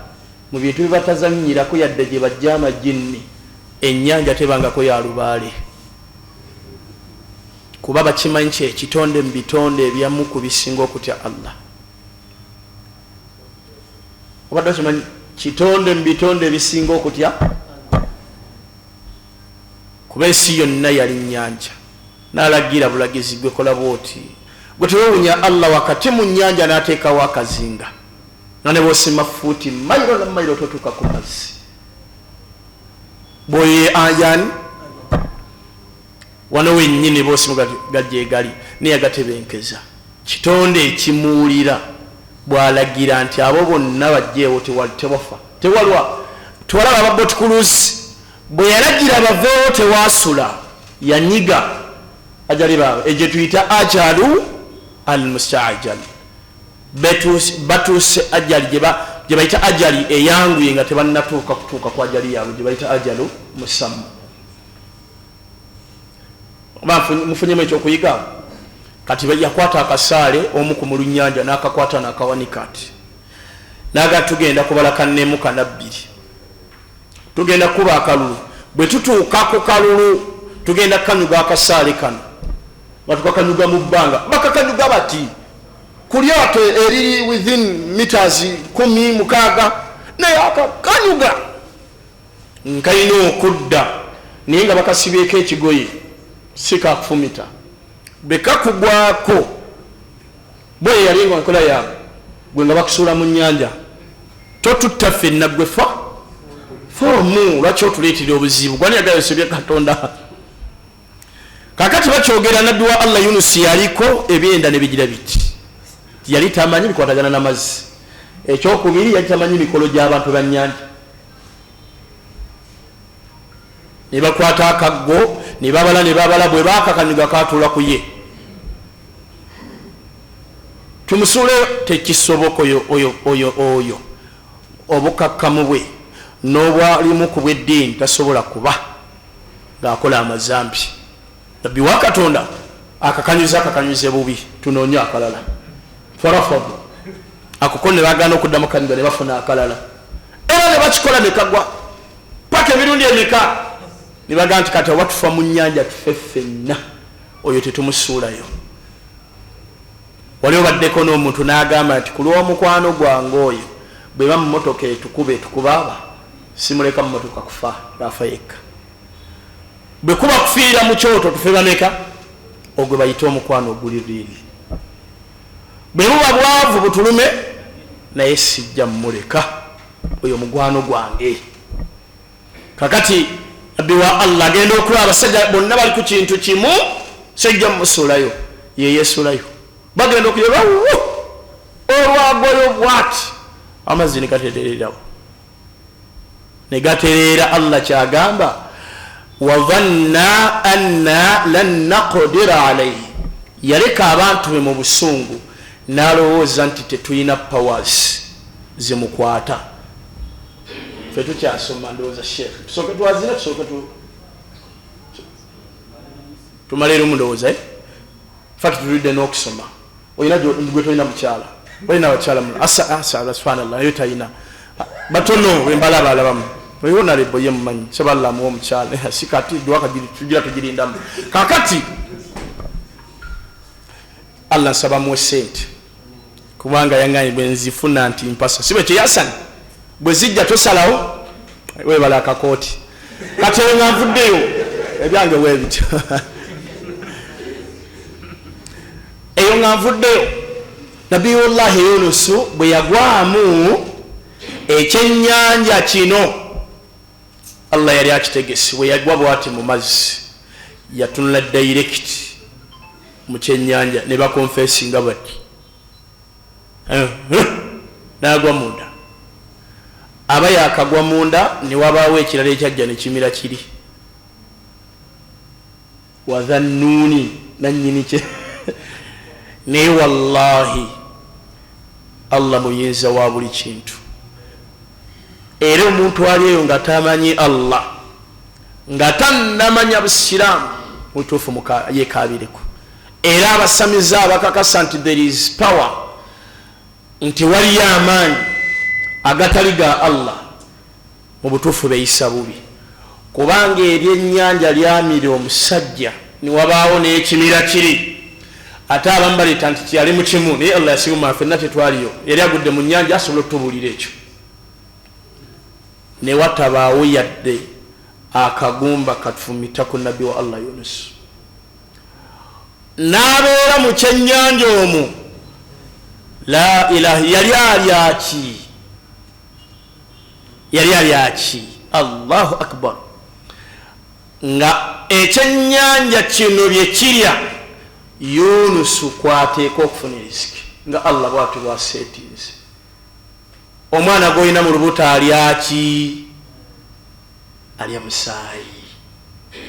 mu bintu bibatazannyirako yadde gye bajja amajinni ennyanja tebangako ya lubaale kuba bakimanyi kye ekitonde mu bitonde ebyamu ku bisinga okutya Allah obadde okimanyi kitonde mu bitonde ebisinga okutya kuba ensi yonna yali nnyanja n'alagira bulagizi gwe kola bwoti gwe tewewunya Allah wakati mu nnyanja n'ateekawo akazinga nga ne bw'osima fuuti mayiro na mayiro totuuka ku mazzi bw'oye ayani wano wennyini bw'osima gajja egali naye agatebenkeza kitonde ekimuwulira bw'alagira nti abo bonna bajjeewo tewalwa tuwalaba aba boat cruise bwe yalagira baveewo tewaasula yanyiga ajali baabwe egye tuyita ajalu al mustaajal batuuse ajali gye bayita ajali eyanguye nga tebannatuuka kutuuka ku ajali yaabwe gye bayita ajalu musamma oba mufunyemu ekyokuyiga kati yakwata akasaale omu ku mulunnyanja n'akakwata n'akawanika ati naga tugenda kubala kannemu kanabbiri tugenda kuba akalulu bwe tutuuka ku kalulu tugenda kanyuga akasaale kano batukakanyuga mu bbanga bakakanyuga bati ku lyato eriri within meters 16 naye akakanyuga nkalina okudda naye nga bakasibyeko ekigoye sikakufumita bekakugwako bwe yali nga nkola yaabwe gwe nga bakusuula mu nnyanja totutta ffenna gwe fomu lwaki otuleetera obuzibu gwani yagala esobya Katonda kakati bakyogera nabbi wa Allah Yunus yaliko ebyenda ne bigira biti yali tamanyi bikwatagana n'amazzi ekyokubiri yali tamanyi mikolo gy'abantu ba nnyanja ne bakwata akaggo ne babala bwe bakakanyuga katuula ku ye tumusule tekisoboka oyo obukakkamu bwe n'obwalimu ku bw'eddiini tasobola kuba ng'akola amazambi nabbi wa Katonda akakanyuze bubi tunoonye akalala farafadu akoko ne bagaana okuddamu kanyuga ne bafuna akalala era ne bakikola ne kagwa paka emirundi emeka ne bagaa nti kati watufa mu nnyanja tufe ffenna oyo tetumusuulayo wali obaddeko n'omuntu n'agamba nti ku lw'omukwano gwange oyo bwe ba mu motoka etukubaaba simuleka mu motoka kufa laafa yekka bwe kuba kufiira mu kyoto tufe bameka ogwe bayite omukwano oguliriiri bwe buba bwavu butulume naye sijja mmuleka oyo mugwano gwange kakati nabbi wa Allah agenda okulaba abasajja bonna bali ku kintu kimu sijja mmusuulayo ye yesuulayo bagenda okuyoba olwagoyo bwati amazzi negaterera Allah kyagamba wadhanna anna lan naqdira alayhi yaleka abantu be mu busungu nalowooza nti tetulina powers zimukwata fe tukyasoma ndowooza sheekh tusooke twazina tusooke tumaleero mundowooza fati tulidde n'okusoma olina gwe tolina mukyala olina bakyala subhanallah yo talina batono wembalabalabamu oyona lebo ye mumanyi sebalamu omukyala sikati dwaka tugira tugirindamu kakati Allah nsaba mu sente kubanga yangaye bwenzifuna nti mpasa sibe kyeyasani bwe zijja tosalawo webala akakooti kati nga nvuddeyo ebyange webityo eyo nga nvuddeyo nabiyullahi yunusu bwe yagwamu ekyennyanja kino Allah yali akitegese bwe yagwa bwati mu mazzi yatunula direct mu kyennyanja ne bakonfesinga bati nagwa munda aba yakagwa munda ne wabaawo ekirala ekyajja ne kimira kiri wadhannuni nanyini kye naye wallahi Allah muyinza wa buli kintu era omuntu ali eyo nga tamanyi Allah nga tannamanya busiraamu mutuufu yekabireko era abasamiza abakakasa nti there is power nti waliyo amaanyi agatali ga Allah mu butuufu beeyisa bubi kubanga eryennyanja lyamira omusajja niwabaawo n'ekimira kiri ate abamu baleeta nti kyali mu kimu naye Allah yasiguma ffenna tetwaliyo yali agudde mu nnyanja asobola okutubuulira ekyo ne watabaawo yadde akagumba katufumita ku nabbi wa Allah Yunus n'abeera mu kyennyanja omwo la ilaha yali alyaki Allahu akbar nga ekyennyanja kino bye kirya Yunusu kwateeka okufuna riziki nga Allah bwatu bwasetinze omwana goyina mu lubuto alyaki alya musaayi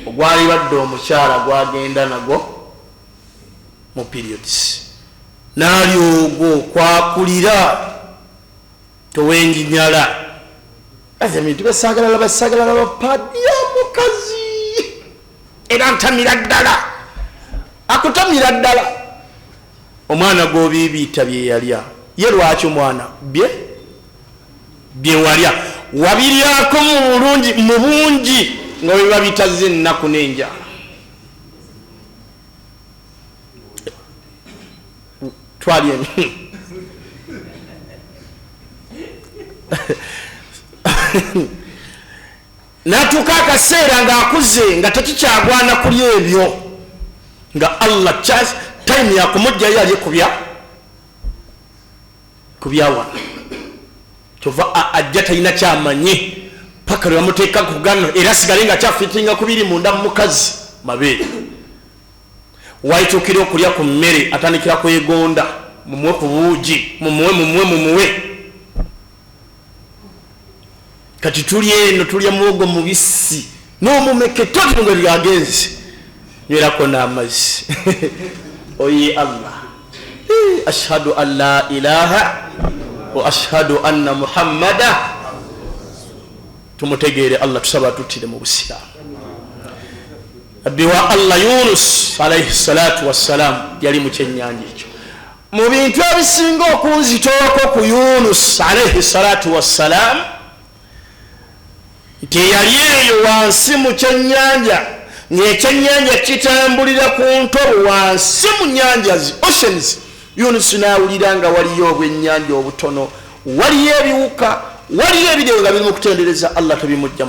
ogwali badde omukyala gwagenda nago mu periods n'alyogwo kwakulira towenginyala azamiti basagalala bapadya mukazi era ntamira ddala akutamira ddala omwana gwobibiita bye yalya ye lwaki omwana bye walya wabiryako mu bungi nga biba bitazze ennaku n'enjala twalye natuuka akaseera ng'akuze nga tekikyagwana kulya ebyo nga Allah time yakumujjayo ali kubyawana kyova ajja talina kyamanyi paka lwe bamuteeka kugano era sigale nga kyafitinga kubiri munda mu mukazi mabeere waituukira okulya ku mmere atandikira kwegonda mumuwe ku buugi mumuwe kati tuli eno tulya muwogo mubisi n'omumeketoti ngo lyagenze nywelako n'amazzi oye Allah ashhadu an la ilaha wa ashhadu anna muhammada tumutegeere Allah tusaba tutire mu busiraamu abiwa Allah Yunus alayhi salatu wassalam yali mu kyennyanja ekyo mu bintu ebisinga okunzitooko ku Yunus alayhi salatu wassalam nti yali eyo wansi mu kyennyanja ng'ekyennyanja kitambulira ku ntobo wansi mu nyanja oceans Yunus n'awulira nga waliyo obwennyanja obutono waliyo ebiwuka waliyo ebideo nga birimu kutendereza Allah tebimujja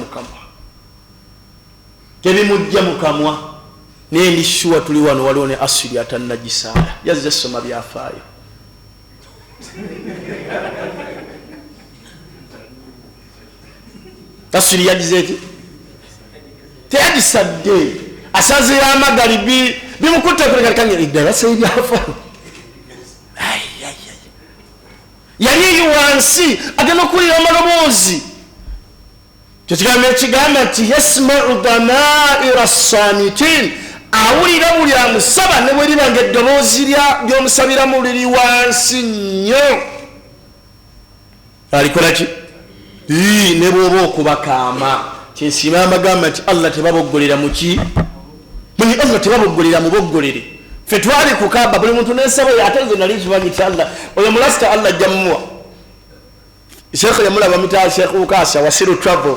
mu kamwa n'endishuwa tuli wano waliwo ne asiri atannagisaala yazze soma byafaayo asiri yagize eti teyagisadde asaze y'amagalibi bimukutte kulekalekanya iddala sebyafaayo yali eyiwansi wansi agenda okulira amaloboozi kyekigambo ekigamba nti yasmau damaira samitin awulira buli amusaba ne bwe liba ng'eddoboozi ly'omusabiramu liri wansi nnyo alikola ki ne bw'oba okubakaama kyensiima amagamba nti allah tebaboggolera muki muni allah tebaboggolera muboggolere ffe twali ku kaaba buli muntu n'ensaba ate nze nali kimanyi ti allah oyo mulasita allah ajja mumuwa sheekh yamulaba mitaa sheekh ukasa wasiru travel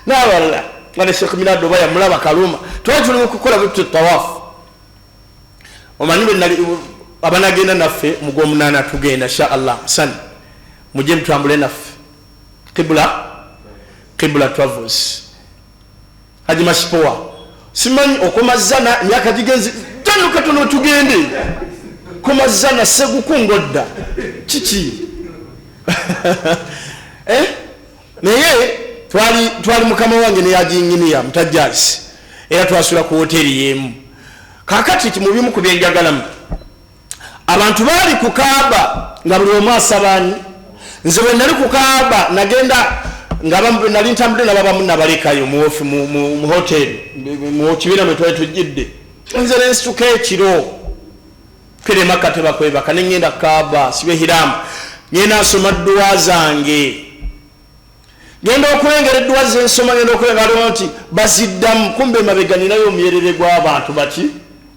n'abalala ngane sheekh milado oba yamulaba kaluma twali tuli mu kukola butu tawaafu omanyi bwe nali abanagenda naffe mu gw'omunaana tugenda insha allah musana mujje mutambule naffe Qibla Travels Haji Masipowa simanyi okomazana myaka gigenzi tano katono tugende komazana segukungodda kiki naye twali mukama wange ne yajinginiya mutajasi era twasula ku hoteli yemu kakati kimubimu ku byenjagalamu abantu bali ku Kaaba nga buli omu asabani nze bwe nali ku Kaaba nagenda nga nali ntambudde nababamu nabalekayo mu hoteli mu kibiina mwe twali tujjidde nze nensituka ekiro keremaka tebakwebaka ne ngenda Kaaba sibe hiramu ngenda nsoma dduwa zange genda okulengera edduwa zensoma ngenda okulengera nti baziddamu kumbe mabega ninayo omuyerere gw'abantu baki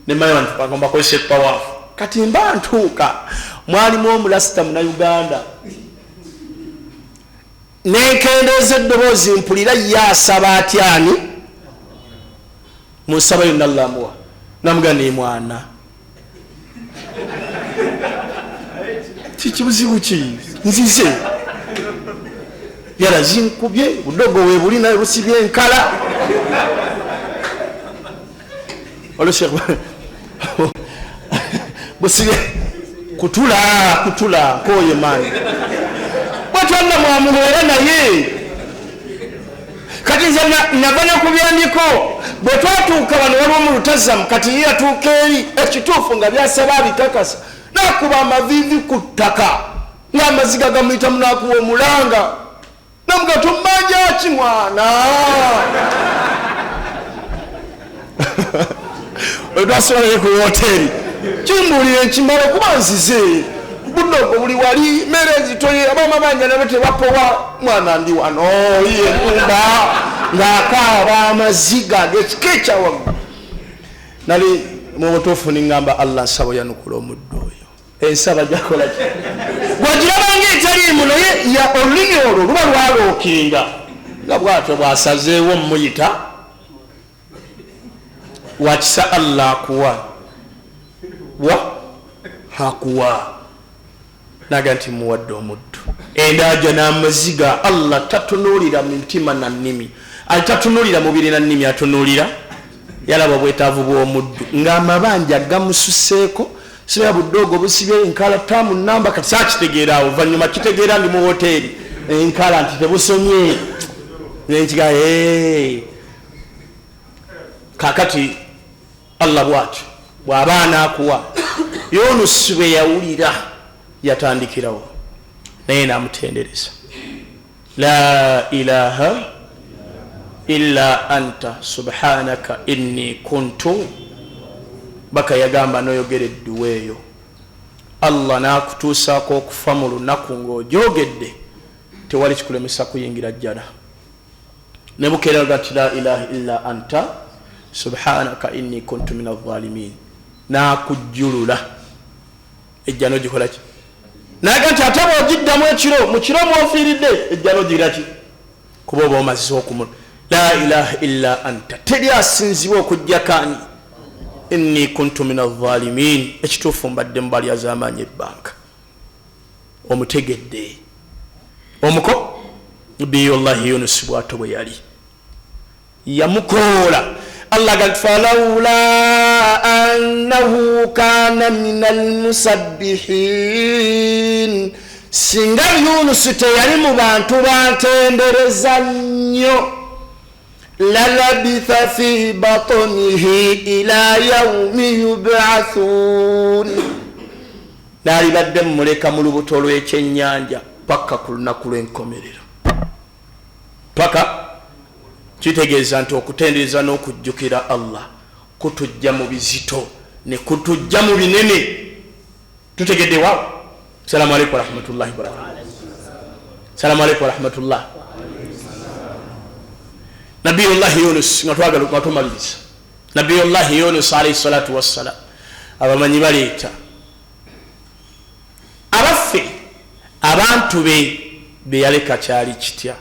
nemayo bantu bagomba kozesa etawaafu kati mba ntuuka mwalimu omulasita Munnayuganda nekendeeza eddoboozi mpulira yasaba atyani musaba yonna allamuwa namugamba ne mwana kikibuzibu ki nzize yala zinkubye budogo we buli naye busibye enkala olo sheikh busibye kutula koye mani batwana mwamuhera naye kati nze navanya ku byandiko bwe twatuuka bano waliwo mu Lutazamu kati yatuuka eri ekituufu nga byasaba bitakasa nakuba amavivi ku ttaka ng'amaziga gamuyita munakuwa omulanga namugatumanja ki mwana twasulaye ku hoteri kimbuulire nkimala okuba nzize budogo buli wali mere ezitoye abamabanja nabo tebapowa mwana ndi wano ye kumba ng'akaaba amaziga gekikecha wamu nali mu butuufu ningamba allah nsaba yanukula omuddo oyo ensaba jakola ki bwagirabanga etaliimu naye ya olulimi olwo luba lwalookinga nga bwatyo bwasazeewo muyita wakisa allah akuwa hakuwa naga nti muwadde omuddu endaaja n'amaziga allah tatunuulira mu mitima na nnimi tatunuulira mubiri na nnimi atunuulira yalaba bwetaavu bw'omuddu ng'amabanja gamususeeko siba budogo busibye enkala tamu namba kati sakitegeera awo oluvannyuma kitegeera ndi mu hoteri enkala nti tebusomye nenkiga kakati allah bwatyo bw'aba anaakuwa Yunusi bwe yawulira yatandikirawo naye namutendereza la ilaha illa anta subhanaka inni kuntu baka yagamba noyogera edduwa eyo allah nakutuusaako okufa mu lunaku ng'ojogedde tewali kikulemesa kuyingira jjala ne bukeera gati la ilaha illa anta subhanaka inni kuntu min adh-dhalimin nakujjulula ejjano gikola ki naga nti ate bwogiddamu ekiro mu kiro mwofiiridde ejjano gira ki kuba oba omazisa okumula la ilaha illa anta teri asinzibwa okujjakaani inni kuntu min adh-dhalimin ekituufu mbadde mbali az'amaanyi ebbanka omutegedde omuko biyollahi Yunusi bw'ato bwe yali yamukoola allah gat falawla annahu kana min almusabbihin singa Yunusi teyali mu bantu bantendereza nnyo lalabitha fi batnihi ila yawmi yub'athun nali badde muleka mu lubuto lw'ekyennyanja paka ku lunaku lw'enkomerero. Paka kitegeeza nti okutendereza n'okujjukira Allah kutujja mu bizito ne kutujja mu binene. Tutegedde waawo. Assalamu alaykum wa rahmatullahi wa barakatuh. Assalamu alaykum wa rahmatullahi. Nabiyullah Yunus nga twagala tumaliriza. Nabiyullah Yunus alayhi salatu wassalam abamanyi baleeta abaffe abantu be yaleka kyali kitya.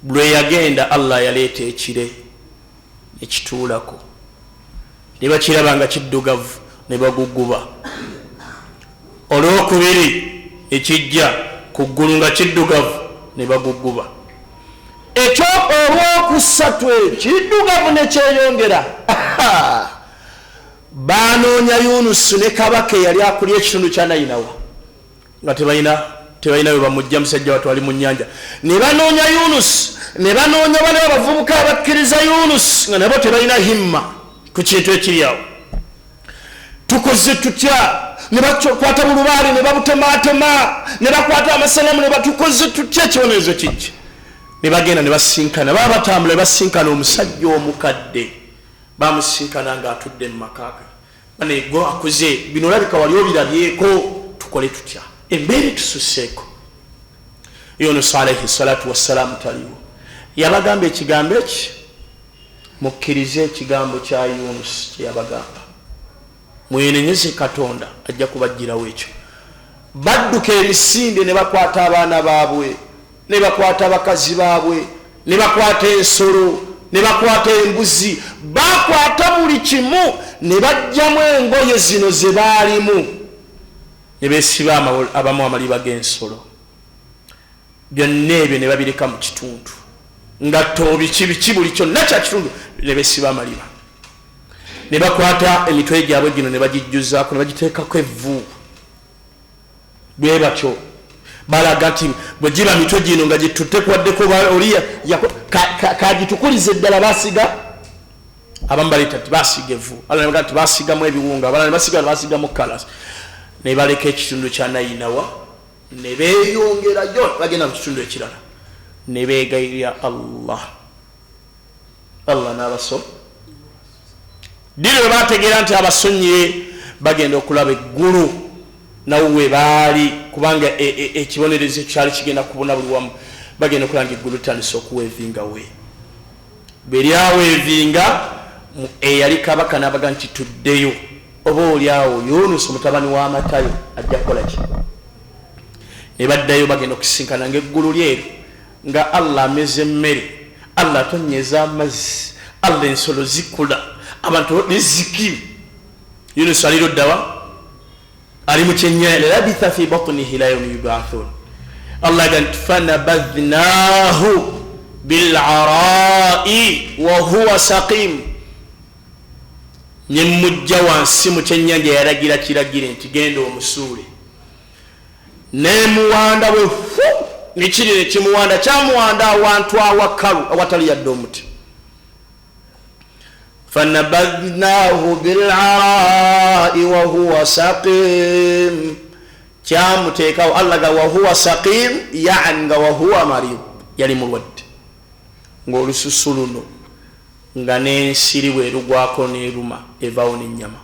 Bwe yagenda Allah yaleeta ekire ekituulako ne bakiraba nga kiddugavu ne baguguba. Olwokubiri ekijja ku ggulu nga kiddugavu ne baguguba. Ekyo olwokusatu ekiddugavu ne kyeyongera. Banoonya Yunus ne kabaka yali akulya ekitundu kya Nayinawa nga tebalina we bamujja musajja watwali mu nnyanja. Ne banoonya Yunus ne banoonya bali abavubuka abakkiriza Yunus nga nabo tebalina himma ku kintu ekiri awo. Tukoze tutya? Ne bakwata mu lubaale ne babutemaatema ne bakwata amasanamu ne batukoze tutya? Ekibonerezo kijja. Ne bagenda ne basinkana baba batambula ne basinkana omusajja omukadde. Bamusinkana nga atudde mu makaaka. Bane go akuze bino labika wali obirabyeko tukole tutya? Embeera tususseeko. Yunus alayhi salatu wassalamu taliwo. Yabagamba ekigambo eki mukkirize ekigambo kya Yunus kye yabagamba. Mwenenyeze Katonda ajja kubajjirawo ekyo. Badduka emisinde ne bakwata abaana baabwe ne bakwata bakazi baabwe ne bakwata ensolo ne bakwata embuzi bakwata buli kimu ne bajjamu engoye zino ze baalimu ne beesiba abamu amaliba g'ensolo. Byonna ebyo ne babireka mu kitundu nga tobiki biki buli kyonna kya kitundu ne beesiba amaliba ne bakwata emitwe gyabwe gino ne bagijjuzaako ne bagiteekako evvu. Bwe batyo balaga nti bwe giba mitwe gino nga gitutte kwaddeko oliya kagitukulize ddala basiga abamu baleeta nti basiga evvu abala ne baga nti basigamu ebiwunga abala ne basigamu kalas ne baleka ekitundu kya Nayinawa ne beeyongerayo bagenda mu kitundu ekirala ne beegayirira Allah n'abaso. Diri bwe bategeera nti abasonyiye bagenda okulaba eggulu nawo we baali kubanga ekibonerezo kyali kigenda kubona buli wamu bagenda okulanga eggulu litandise okuweevinga we. Bwe lyaweevinga eyali kabaka n'abaga nti tuddeyo oba oliawo Yunus mutabani wa Matayo ajja kukola ki? Ne baddayo bagenda okusinkana ng'eggulu lyeru nga Allah ameze emmere, Allah atonyeza amazzi, Allah ensolo zikula, abantu neziki. Yunus ali luddawa ali mu kyennyanja labitha fi batnihi ila yawmi yub'athun. Allah gant fanabadhnahu bil'ara'i wa huwa saqim. Nyemujja wansi mu kyennyanja yalagira kiragire nti genda omusuule. Nemuwanda we nikiri nekimuwanda kyamuwanda awantu awakalu awatali yadde omuti. Fanabadhnahu bil'ara'i wa huwa saqim. Kyamuteekawo Allah ga wa huwa saqim yani nga wa huwa marid yali mulwadde ng'olususu luno nga n'ensiri bwerugwako n'eruma evaawo n'ennyama.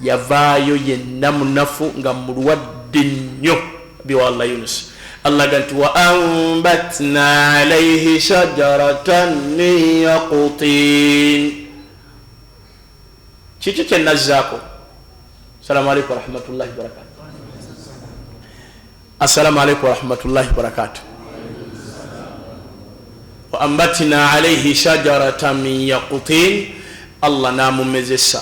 Yavaayo yenna munafu nga mulwadde nnyo biwa Allah Yunus. Allah ganti wa ambatna alayhi shajaratan min yaqutin. Kiki kye nazzaako? Assalamu alaykum wa rahmatullahi wa barakatuh. Assalamu alaykum wa rahmatullahi wa barakatuh. Wa ambatna alayhi shajaratan min yaqutin. Allah namumezesa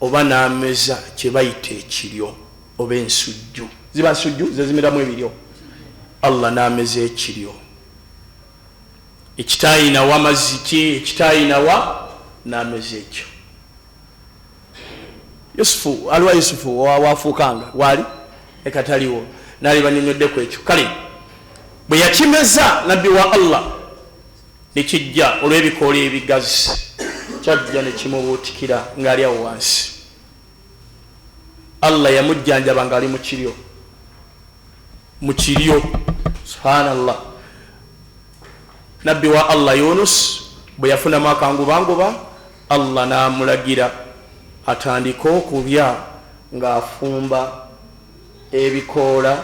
oba nameza kye bayita ekiryo oba ensujju. Ziba nsujju zezimiramu ebiryo. Allah nameza ekiryo ekitayinawa maziki ekitayinawa nameza ekyo. Yusufu aliwa Yusufu wafuukanga wali ekataliwo nali banyonyoddeku ekyo. Kale bwe yakimeza nabbi wa Allah nekijja olw'ebikoola ebigazi kyajja nekimubuutikira ng'ali awo wansi. Allah yamujjanjaba ng'ali mu kiryo mukiryo. Subhanallah. Nabbi wa Allah Yunus bwe yafunamu akangubanguba, Allah n'amulagira atandika okulya ng'afumba ebikoola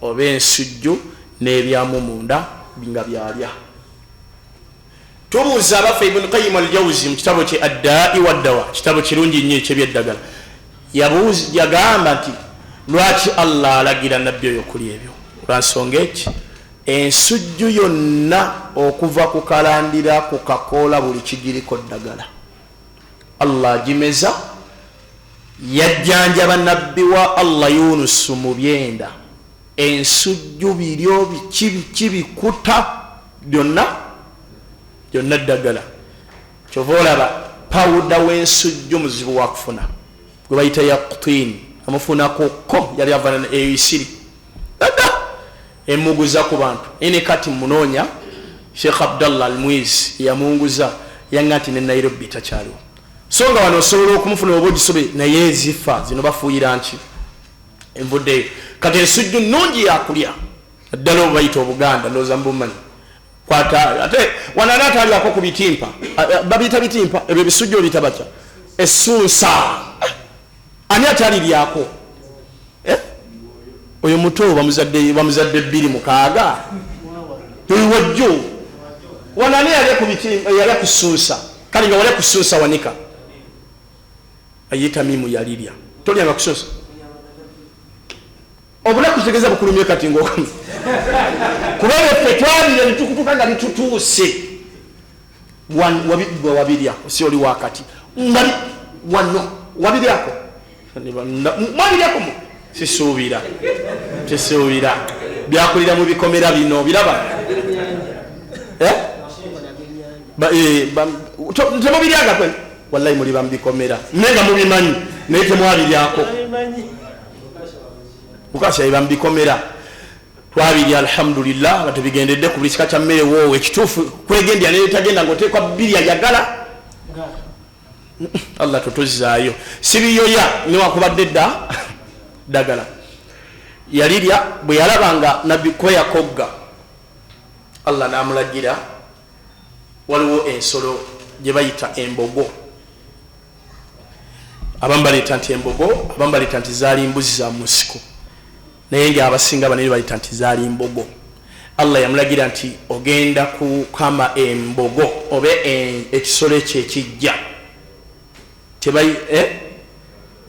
oba ensujju n'ebyamu munda nga byalya. Tubuuza abafa Ibn Qayyim al-Jawzi mu kitabo kye Ad-Da'i wad-Dawa, kitabo kirungi nnyo eky'ebyeddagala, yagamba nti lwaki Allah alagira nabbi oyo okulya ebyo? Lwa nsonga eki, ensujju yonna okuva ku kalandira ku kakoola buli kigiriko ddagala, Allah agimeza. Yajjanjaba nabbi wa Allah Yunus mu byenda, ensujju biryo biki bikuta byonna ddagala. Kyova olaba pawuda w'ensujju muzibu wa kufuna gwe bayita yaqtin, amufunako ko yali avana eisiri emuguza ku bantu. Ene kati munoonya Sheikh Abdallah al-Muiz yamunguza yangati ne Nairobi takyaliwo, so nga wano osobola okumufuna oba ogisobe naye ezifa zino bafuuyira nki envudde. Kati ensujju nnungi yakulya ddala oba bayita Obuganda ndowooza mbumanyi kwata ate wanana atalyako ku bitimpa, babiyita bitimpa ebyo bisujju obiyita batya essunsa. Ani atyaliryako? Oyo muto bamuzadde 2 wajjo wanani yali ku bitimpa yali kusunsa, kali nga wali kusunsa wanika ayita mimu yalirya tolyanga kusunsa obula kutegeza bukulumye kati ngo kubera ffe twalira nitukutuka nga bitutuuse wabirya si oli wakati ngali wano wabiryako mwabiryako sisuubira byakulira mu bikomera bino biraba temubiryanga kwe wallahi muli bambikomera nenga mubimanyi naye temwabiryako ukasha ibambikomera twabirya alhamdulillah nga tubigendedde ku buli kika kya mmere woowe ekituufu kwegendya naye tagenda ng'oteekwa bbirya yagala Allah tutuzaayo sibiyoya newakubadde ddagala yalirya bwe yalabanga nabbi kwe yakogga Allah n'amulagira waliwo ensolo gye bayita embogo. Abamu baleeta nti embogo, abamu baleeta nti zaali mbuzi za musiko, naye ng'abasinga banene baleta nti zaali mbogo. Allah yamulagira nti ogenda kukama embogo oba ekisolo ekyo ekijja tebayi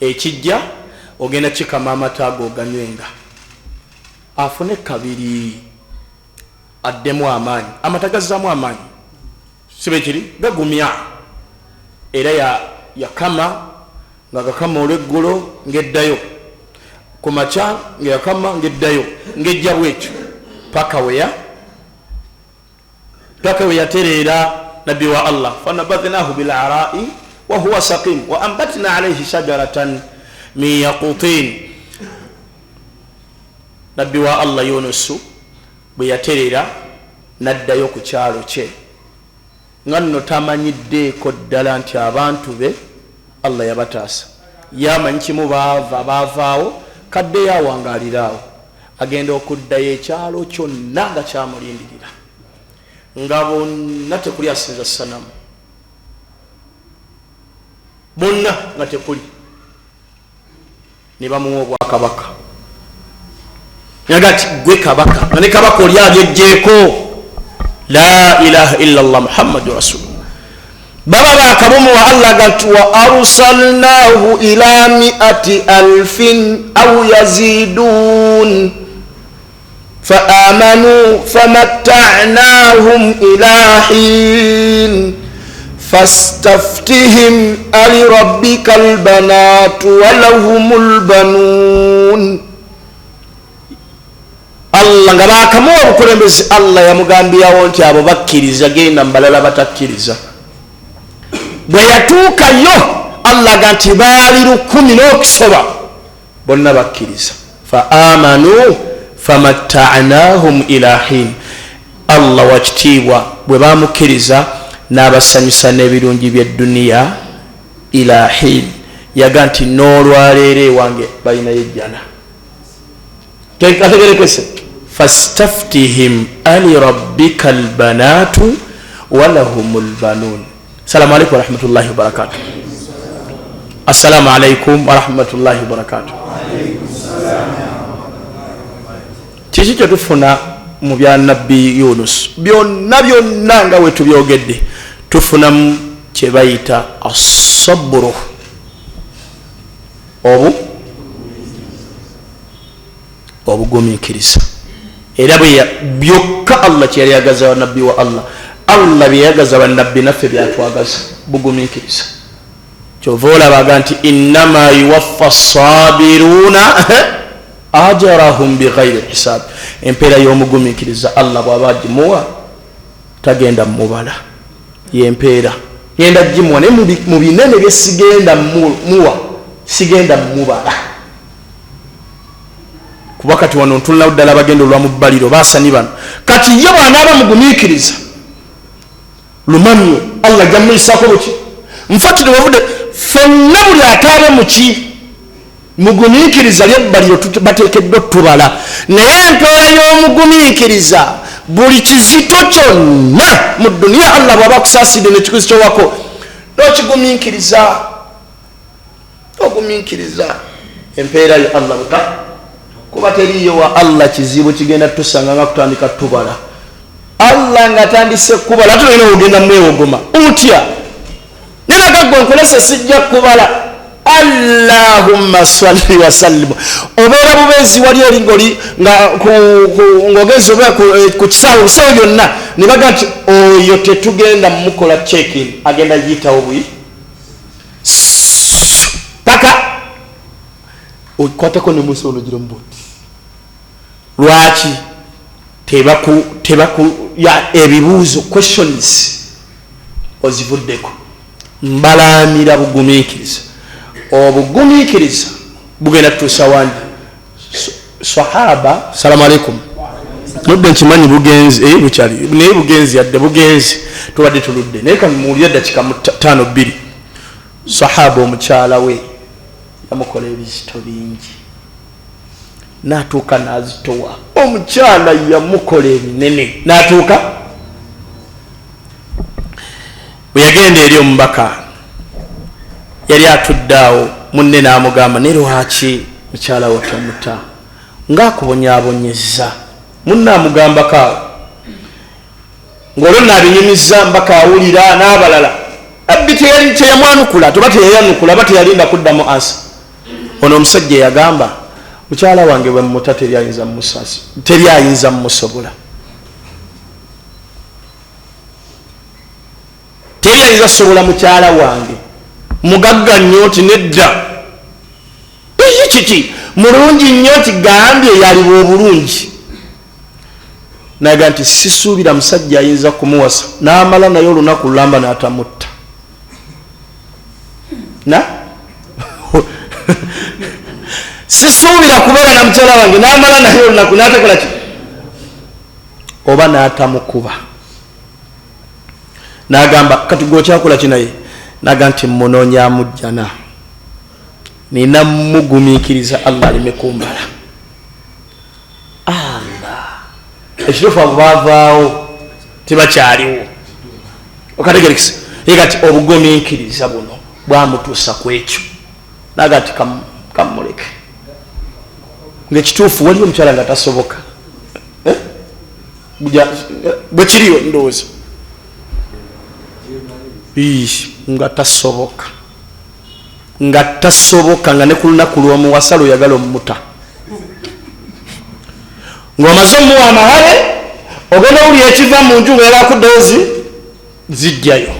ekijja ogenda kikama amata ago oganywenga afune kabiri addemu amaanyi, amata gazzaamu amaanyi sibe kiri gagumya era yakama nga gakama olw'eggolo ng'eddayo ku makya nga yakama ng'eddayo ng'ejja bwekyo paka we yatereera nabbi wa Allah fanabadhnahu bil'ara'i wa huwa saqim wa ambatna alayhi shajaratan min yaqutin. Nabbi wa Allah Yunus bwe yatereera n'addayo ku kyalo kye nga nno tamanyiddeeko ddala nti abantu be Allah yabataasa, yamanyi kimu baavaawo kadde yawangaaliraawo agenda okuddayo ekyalo kyonna nga kyamulindirira nga bonna tekuli asinza sanamu, bonna nga tekuli, ne bamuwa obwakabaka naga ti gwe kabaka nga ne kabaka oli abyejjeeko la ilaha illa Allah muhammadu rasulullah. Baba bakabumu wa Allah gantu wa arsalnahu ila 100,000 aw yazidun فآمنوا فمتعناهم إلى حين فاستفتهم ألربك البنات ولهم البنون. Allah nga bakamuwa obukulembeze Allah yamugambiyawo nti abo bakkiriza genda mbalala batakkiriza. Bwe yatuukayo Allah ga nti baali 10 n'okusoba bonna bakkiriza. Faamanu famatta'nahum ila hin. Allah wakitiibwa bwe bamukkiriza n'abasanyusa n'ebirungi by'edduniya ila hin. Yaga nti n'olwaleero ewange balinayo ejjana. kategerekese fastaftihim ali rabbika albanatu walahumul banun. Assalamu alaykum wa rahmatullahi wa barakatuh. Assalamu alaykum wa rahmatullahi wa barakatuh. Kiki kye tufuna mu bya nabbi Yunus byonna byonna nga we tubyogedde tufunamu kye bayita as-sabru obugumiikiriza. Era byokka Allah kye yagaza nabbi wa Allah bye yagaza bannabbi naffe byatwagaza bugumiikiriza. Kyova olaba nti innama yuwaffa as-sabiruna ajarahum bighayri hisab. Empeera y'omugumiikiriza Allah bw'aba agimuwa tagenda mubala. Yempeera genda gimuwa naye mu binene bye sigenda sigenda mubala. Kuba kati wano ntunula ddala bagenda olwa mu bbaliro baasani bano kati ye bw'anaaba mugumiikiriza lumamye Allah jamuyisako buki nfatire bavude fenna buli ataabe muki mugumiikiriza lyebbaliro bateekeddwa tubala. Naye empeera y'omugumiikiriza buli kizito kyonna mu duniya Allah bw'aba akusaasidde nekikuzi kyowako n'okigumiikiriza ogumiikiriza empeera yo Allah buta kuba teriyo wa Allah kizibu kigenda tusanga nga kutandika tubala. Allah nga tandise kubala ate olina ogenda mwewogoma otya nenagagwe nkolese sijja kubala. Allahumma salli wa sallim. Obeera bubeezi wali olingoli nga ng'ogezi obeera ku kisaawe bisaawe byonna ne baga nti oyo tetugenda mukola check-in agenda yitawo bwi paka okwatako ne musi ologira mbuti lwaki tebaku ya ebibuuzo questions ozivuddeko. Mbalamira bugumiikiriza obugumiikiriza bugenda tutuusa wandi. Sahaba salamu alaykum nodde nkimanyi bugenzi bukyali naye bugenzi yadde bugenzi tubadde tuludde naye kamuwulira dakiika 5-2. Sahaba omukyala we yamukola ebizito bingi n'atuuka n'azitowa. Omukyala yamukola ebinene n'atuuka bwe yagenda eri omubaka yali atuddaawo munne n'amugamba ne lwaki mukyala we tomuta ng'akubonyaabonyezza. Munne amugambako ng'olwo naabinyumiza mbaka awulira n'abalala abbi teyamwanukula toba teyayanukula aba teyalinda kuddamu ansa. Ono omusajja yagamba mukyala wange bwe mmuta teryayinza mmusobola teryayinza sobola mukyala wange mugagga nnyo ti nedda eyi kiki mulungi nnyo ti gambye yaliba obulungi. Naga nti sisuubira musajja ayinza kumuwasa n'amala naye olunaku lulamba n'atamutta na sisuubira kubeera na mukyala wange n'amala naye olunaku n'atakola ki oba n'atamukuba. N'agamba kati gw'okyakola ki naye naga nti munoonya mujjana nina mugumiikiriza Allah alime kumbala. Allah ekituufu abo baavaawo tebakyaliwo okategerekesa ye kati obugumiikiriza buno bwamutuusa ku ekyo naga nti kamuleke ngaekituufu waliwo omukyala nga tasoboka bwe kiriyo ndowooza nga tasoboka nga ne ku lunaku lw'omuwasa lweyagala omumuta ng'omaze omuwa amahale ogenda owuli ekiva mu nju ngaeraakudoozi zijjayo.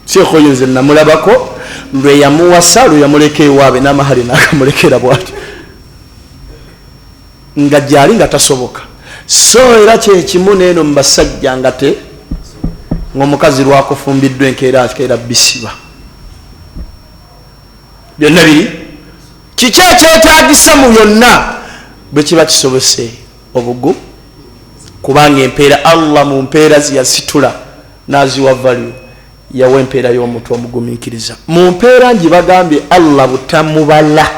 Seekhoyo nze namulabako lwe yamuwasa lwe yamuleka ewaabe n'amahale n'akamulekera bw'ati nga gyali nga tasoboka. So era kyekimu neeno mu basajja nga ng'omukazi lwakufumbiddwa enkeera bisiba byonna biri kiki ekyetaagisa mu byonna bwe kiba kisobose obugu kubanga empeera Allah mu mpeera ziyasitula n'aziwa value yawa empeera y'omuntu omugumiikiriza. Mu mpeera ngi bagambye Allah butamubala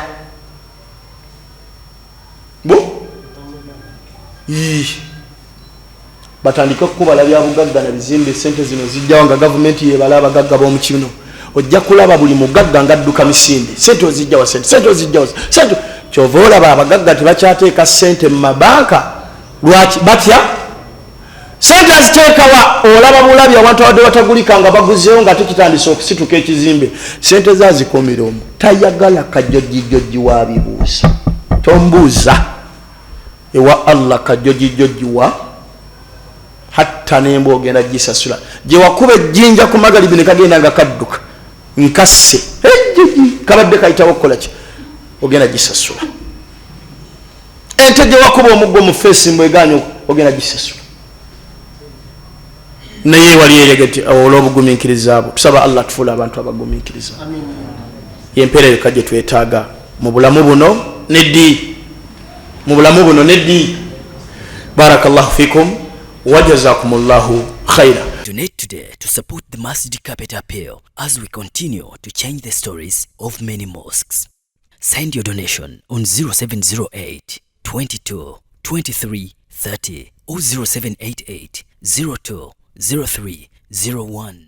batandika okukubala bya bugagga na bizimbe sente zino zijjawo nga gavumenti yebala abagagga b'omu kino ojja kulaba buli mugagga ngadduka misinde sente ozijjawo sente ozijjawo sente kyova olaba abagagga tebakyateeka sente mu mabanka lwaki batya sente aziteekawa olaba bulabi abantu abadde batagulika nga baguzeewo nga tekitandisa okusituka ekizimbe sente zazikomera omu tayagala kajojijjoji wa bibuusa tombuuza ewa Allah kajojijjoji wa hatta nembo ogenda gisasula je wakuba ejjinja ku magalibi ne kagenda nga kadduka nkasse ejjiji kabadde kayitawo kolaki ogenda gisasula ente je wakuba omuggo mu face mbweganyo ogenda gisasula naye wali yegati olw'obugumiikiriza abo tusaba Allah tufuula abantu abagumiikiriza amin yempereyo kaje twetaaga mu bulamu buno neddi mu bulamu buno neddi barakallahu fikum وجزاكم الله خيرا. Donate today to support the Masjid Carpet Appeal as we continue to change the stories of many mosques. Send your donation on 0708 22 23 30 or 0788 02 03 01.